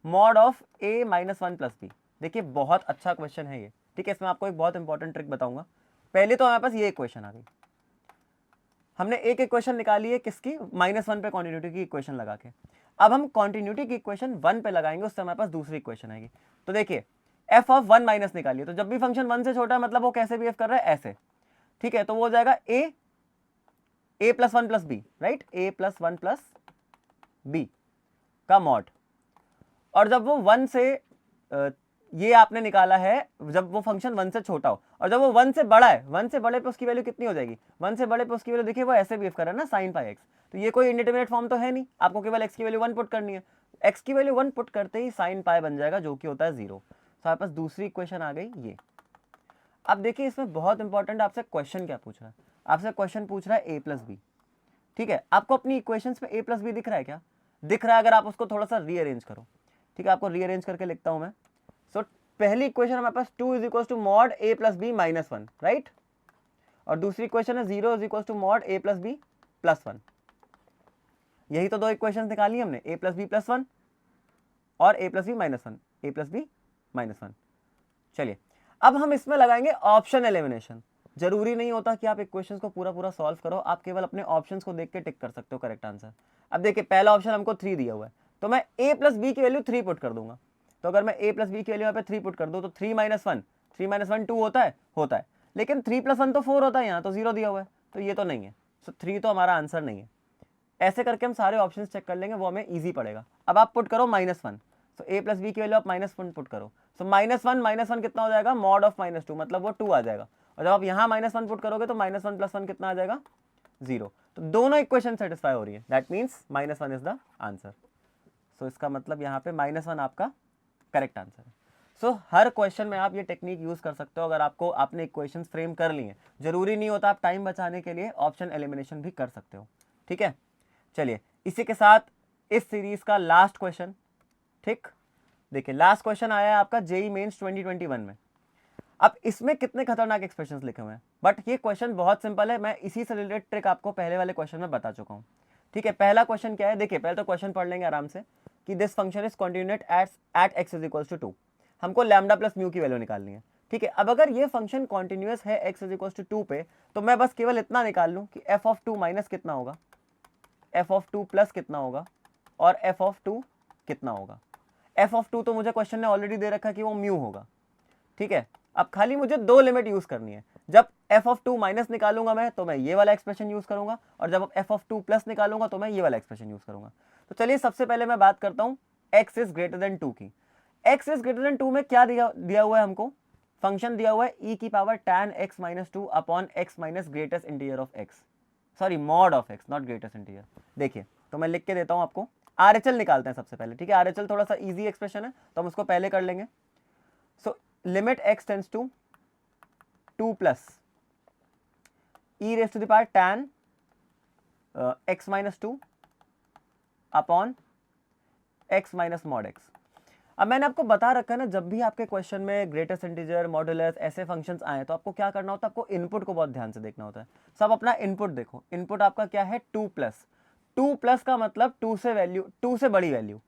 mod of a -1 plus b. देखिए बहुत अच्छा क्वेश्चन है ये, ठीक है। इसमें आपको एक बहुत इंपॉर्टेंट ट्रिक बताऊंगा। पहले तो हमारे पास ये इक्वेशन आ गई, हमने एक इक्वेशन निकाली है किसकी, -1 पे कॉन्टिन्यूटी की इक्वेशन लगा के। अब हम कॉन्टिन्यूटी की इक्वेशन 1 पे लगाएंगे, उससे हमारे पास दूसरी इक्वेशन आएगी। तो देखिए f ऑफ 1 माइनस निकालिए, तो जब भी फंक्शन 1 से छोटा है मतलब वो कैसे बिहेव कर रहा है, ऐसे, ठीक है। तो वो हो जाएगा a plus 1 plus b, right, a plus 1 plus b का मॉड। और जब वो 1 से ये आपने निकाला है जब वो फंक्शन 1 से छोटा हो, और जब वो 1 से बड़ा है, 1 से बड़े पे उसकी वैल्यू कितनी हो जाएगी, 1 से बड़े पे उसकी वैल्यू, देखिए वो ऐसे बिहेव कर रहा है ना, साइन पाई एक्स। तो ये कोई इंडिटरमिनेट फॉर्म तो है नहीं, आपको केवल x की वैल्यू 1 पुट करनी है। x की वैल्यू 1 पुट करते ही साइन पाई बन जाएगा, जो कि होता है 0। तो आपके पास दूसरी इक्वेशन आ गई ये। अब देखिए इसमें बहुत इंपॉर्टेंट आपसे क्वेश्चन क्या पूछ रहा है, आपसे क्वेश्चन पूछ रहा है a प्लस बी, ठीक है। आपको अपनी इक्वेशंस में a प्लस बी दिख रहा है क्या, दिख रहा है। अगर आप उसको थोड़ा सा रीअरेंज करो, ठीक है, आपको रीअरेंज करके लिखता हूं मैं। सो पहली इक्वेशन हमारे पास 2 is equal to mod a plus b -1, right. और दूसरी इक्वेशन है 0 is equal to mod a plus b +1। यही तो दो इक्वेशन निकाली हमने, a प्लस बी +1 और a plus b -1, a plus b -1। चलिए अब हम इसमें लगाएंगे ऑप्शन एलिमिनेशन। जरूरी नहीं होता कि आप इक्वेशंस को पूरा पूरा सॉल्व करो, आप केवल अपने ऑप्शंस को देख के टिक कर सकते हो करेक्ट आंसर। अब देखिए पहला ऑप्शन हमको 3 दिया हुआ है, तो मैं a प्लस बी की वैल्यू 3 पुट कर दूंगा। तो अगर मैं a प्लस बी की वैल्यू यहाँ पे 3 पुट कर दूँ तो 3 - 1 2 होता है, लेकिन 3 + 1 तो 4 होता है, यहाँ तो 0 दिया हुआ है, तो ये तो नहीं है। सो 3 तो हमारा आंसर नहीं है। ऐसे करके हम सारे ऑप्शंस चेक कर लेंगे, वो हमें ईजी पड़ेगा। अब आप पुट करो -1, तो a प्लस बी की वैल्यू आप -1 पुट करो। सो -1 कितना हो जाएगा, मॉड ऑफ -2, मतलब वो 2 आ जाएगा। और जब आप यहाँ -1 पुट करोगे तो -1 + 1 कितना आ जाएगा, 0। तो दोनों इक्वेशन सेटिस्फाई हो रही है, that means -1 is the answer. So इसका मतलब यहाँ पे -1 आपका करेक्ट आंसर है। सो हर क्वेश्चन में आप ये टेक्निक यूज कर सकते हो। अगर आपने इक्वेशन फ्रेम कर ली है, जरूरी नहीं होता, आप टाइम बचाने के लिए ऑप्शन एलिमिनेशन भी कर सकते हो, ठीक है। चलिए इसी के साथ इस सीरीज का लास्ट क्वेश्चन, ठीक। देखिए लास्ट क्वेश्चन आया है आपका जेई मेंस 2021 में। अब इसमें कितने खतरनाक एक्सप्रेशंस लिखे हुए हैं, बट ये क्वेश्चन बहुत सिंपल है। मैं इसी से रिलेटेड ट्रिक आपको पहले वाले क्वेश्चन में बता चुका हूँ, ठीक है। पहला क्वेश्चन क्या है, देखिए पहले तो क्वेश्चन पढ़ लेंगे आराम से कि this function is continuous at x is equal to 2। हमको लैम्डा प्लस म्यू की वैल्यू निकालनी है, ठीक है। अब अगर ये फंक्शन कॉन्टिन्यूअस है एक्स इज इक्वल टू 2 पे, तो मैं बस केवल इतना निकाल लूँ कि एफ ऑफ 2 माइनस कितना होगा, एफ ऑफ 2 प्लस कितना होगा, और एफ ऑफ 2 कितना होगा। एफ ऑफ 2 तो मुझे क्वेश्चन ने ऑलरेडी दे रखा है कि वो म्यू होगा, ठीक है। अब खाली मुझे दो लिमिट यूज करनी है। जब एफ ऑफ 2 माइनस निकालूंगा मैं, तो मैं ये वाला एक्सप्रेशन यूज करूंगा, और जब एफ ऑफ 2 प्लस निकालूंगा तो मैं ये वाला एक्सप्रेशन यूज करूंगा। तो चलिए सबसे पहले मैं बात करता हूं x इज ग्रेटर देन 2 की। x इज ग्रेटर देन 2 में क्या दिया हुआ है हमको, फंक्शन दिया हुआ है e की power tan x minus 2 upon x minus greatest integer of x, sorry mod of x, not greatest integer. देखिए तो मैं लिख के देता हूं आपको, RHL निकालते हैं सबसे पहले, ठीक है। RHL थोड़ा सा इजी एक्सप्रेशन है तो हम उसको पहले कर लेंगे। So limit x tends to 2 plus e raise to the power tan x minus 2 upon x minus mod x। अब मैंने आपको बता रखा है ना, जब भी आपके क्वेश्चन में ग्रेटेस्ट इंटीजर, मॉडुलस ऐसे फंक्शंस आए तो आपको क्या करना होता है, आपको इनपुट को बहुत ध्यान से देखना होता है। सब अपना इनपुट देखो, इनपुट आपका क्या है 2 प्लस। 2 प्लस का मतलब 2 से बड़ी वैल्यू।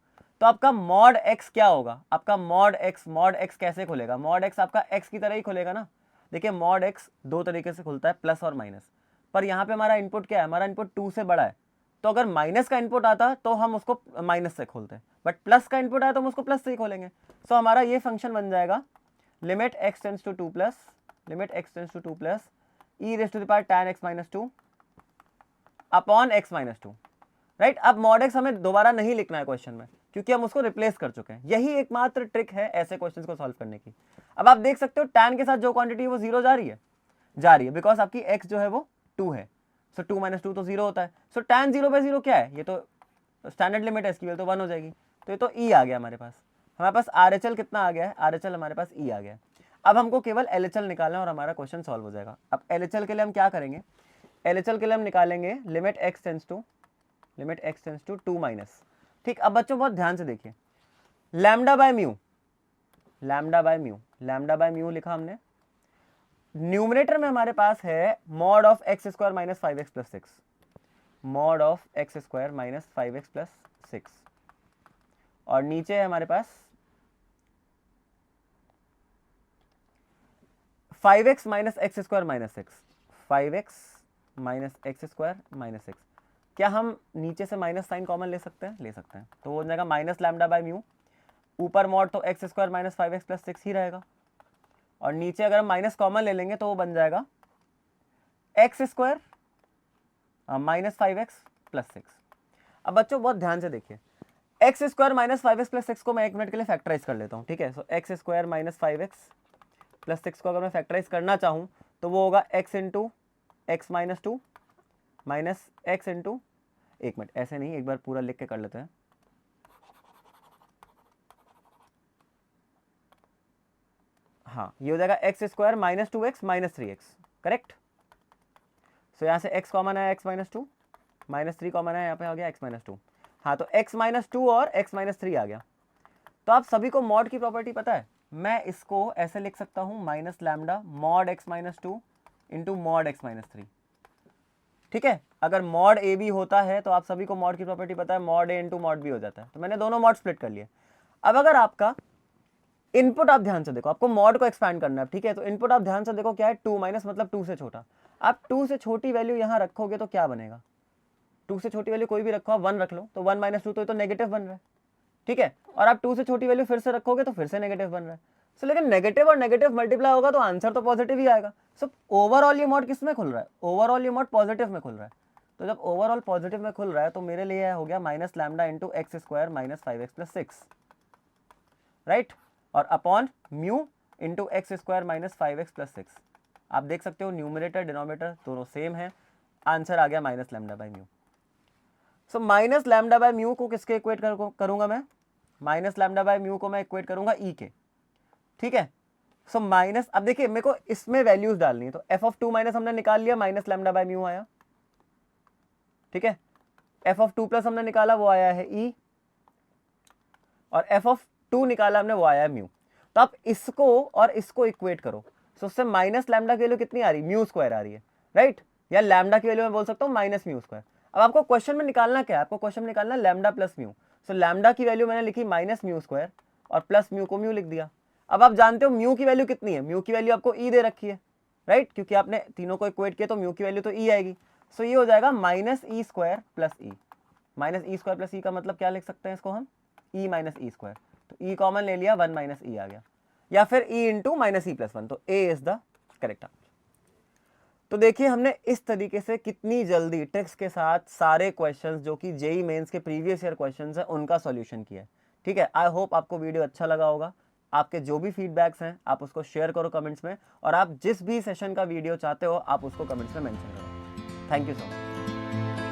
तो आपका मॉड x क्या होगा, आपका मॉड x कैसे खुलेगा, मॉड x आपका x की तरह ही खुलेगा ना। देखिए मॉड x दो तरीके से खुलता है, प्लस और माइनस। पर यहाँ पे हमारा इनपुट क्या है, हमारा इनपुट 2 से बड़ा है, तो अगर माइनस का इनपुट आता तो हम उसको माइनस से खोलते हैं, बट प्लस का इनपुट आया तो हम उसको प्लस से ही खोलेंगे। सो हमारा ये फंक्शन बन जाएगा limit x tends to 2 plus, limit x tends to 2 plus e raise to the power tan x minus 2 upon x minus 2, right. अब मॉड x हमें दोबारा नहीं लिखना है क्वेश्चन में, क्योंकि हम उसको रिप्लेस कर चुके हैं। यही एकमात्र ट्रिक है ऐसे क्वेश्चंस को सॉल्व करने की। अब आप देख सकते हो tan के साथ जो क्वांटिटी है वो 0 जा रही है, बिकॉज आपकी x जो है वो 2 है। सो 2 माइनस 2 तो 0 होता है। सो tan 0/0 क्या है, ये तो स्टैंडर्ड लिमिट है, इसकी वैल्यू तो 1 हो जाएगी। तो ये तो e आ गया हमारे पास RHL कितना आ गया है, RHL हमारे पास e आ गया है। अब हमको केवल LHL निकालना है और हमारा क्वेश्चन सॉल्व हो जाएगा। अब LHL के लिए हम क्या करेंगे, LHL के लिए हम निकालेंगे limit x tends to 2 minus, ठीक। अब बच्चों बहुत ध्यान से देखिए, lambda by mu, lambda by mu, lambda by mu लिखा हमने। न्यूमरेटर में हमारे पास है mod of x square minus 5x plus 6, mod of x square minus 5x plus 6, और नीचे है हमारे पास 5x minus x square minus 6, 5x minus x square minus 6। क्या हम नीचे से माइनस साइन कॉमन ले सकते हैं? ले सकते हैं। तो वो हो जाएगा माइनस लैम्डा बाय म्यू, ऊपर मॉड तो x square minus 5x plus 6 ही रहेगा, और नीचे अगर हम माइनस कॉमन ले लेंगे तो वो बन जाएगा x square minus 5x plus 6। अब बच्चों बहुत ध्यान से देखिए, x square minus 5x plus 6 को मैं 1 मिनट के लिए फैक्टराइज कर लेता हूँ, ठीक है। So x square minus 5x plus 6 को अगर मैं फैक्टराइज करना चाहूँ तो वो होगा x into x minus 2 minus x into, एक मिनट ऐसे नहीं, एक बार पूरा लिख के कर लेते हैं। हाँ, ये हो जाएगा x square minus 2x minus 3x, correct. So यहाँ से x कॉमन है, x माइनस 2 माइनस 3 कॉमन है, यहाँ पे आ गया x माइनस 2। हाँ, तो x माइनस 2 और x माइनस 3 आ गया। तो आप सभी को मॉड की प्रॉपर्टी पता है, मैं इसको ऐसे लिख सकता हूँ minus lambda mod x minus 2 into mod x minus 3, ठीक है। अगर मॉड ए बी होता है तो आप सभी को मॉड की प्रॉपर्टी पता है, मॉड ए इंटू मॉड बी हो जाता है। तो मैंने दोनों मॉड स्प्लिट कर लिए। अब अगर आपका इनपुट आप ध्यान से देखो, आपको मॉड को एक्सपैंड करना है, ठीक है। तो इनपुट आप ध्यान से देखो क्या है, 2 माइनस मतलब 2 से छोटा। आप 2 से छोटी वैल्यू यहाँ रखोगे तो क्या बनेगा, 2 से छोटी वैल्यू कोई भी रखो, आप 1 रख लो तो 1 माइनस 2 तो नेगेटिव बन रहा है, ठीक है। और आप 2 से छोटी वैल्यू फिर से रखोगे तो फिर से नेगेटिव बन रहा है। सो लेकिन नेगेटिव और नेगेटिव मल्टीप्लाई होगा तो आंसर तो पॉजिटिव ही आएगा। सो ओवरऑल ये मॉड किस में खुल रहा है, ओवरऑल ये मॉड पॉजिटिव में खुल रहा है। तो जब ओवरऑल पॉजिटिव में खुल रहा है तो मेरे लिए हो गया minus lambda into x square minus 5x plus 6, right, और upon mu into x square minus 5x plus 6। आप देख सकते हो न्यूमरेटर डिनोमिनेटर दोनों सेम है, आंसर आ गया minus lambda by mu. So minus lambda by mu को किसके इक्वेट करूंगा मैं, माइनस लैम्डा बाय म्यू को मैं इक्वेट करूंगा ई के, ठीक है। सो माइनस, अब देखिए मेरे को इसमें वैल्यूज डालनी है, तो एफ ऑफ 2 माइनस हमने निकाल लिया, माइनस लैम्डा बाय म्यू आया, ठीक है। एफ ऑफ 2 प्लस हमने निकाला, वो आया है ई, और एफ ऑफ 2 निकाला हमने, वो आया है म्यू। तो आप इसको और इसको इक्वेट करो, सो उससे माइनस लैम्डा की वैल्यू कितनी आ रही है, म्यू स्क्वायर आ रही है, राइट, या लैम्डा की वैल्यू मैं बोल सकता हूँ माइनस म्यू स्क्वायर। अब आपको क्वेश्चन में निकालना क्या है, आपको क्वेश्चन में निकालना लैम्डा प्लस म्यू। सो लैम्डा की वैल्यू मैंने लिखी माइनस म्यू स्क्वायर और प्लस म्यू को म्यू लिख दिया। अब आप जानते हो म्यू की वैल्यू कितनी है, म्यू की वैल्यू आपको ई दे रखी है, राइट, क्योंकि आपने तीनों को इक्वेट किया तो म्यू की वैल्यू तो ई आएगी। सो ये हो जाएगा माइनस ई स्क्वायर प्लस ई, माइनस ई स्क्वायर प्लस ई का मतलब क्या लिख सकते हैं इसको हम, ई माइनस ई स्क्वायर। तो ई कॉमन ले लिया, 1 माइनस ई आ गया, या फिर E into minus E plus 1। तो ए इज द करेक्ट आंसर। तो देखिए हमने इस तरीके से कितनी जल्दी ट्रिक्स के साथ सारे क्वेश्चंस जो कि जेई मेंस के प्रीवियस ईयर क्वेश्चंस हैं उनका सॉल्यूशन किया है, ठीक है। आई होप आपको वीडियो अच्छा लगा होगा। आपके जो भी फीडबैक्स हैं आप उसको शेयर करो कमेंट्स में, और आप जिस भी सेशन का वीडियो चाहते हो आप उसको कमेंट्स में मेंशन करो। Thank you so much.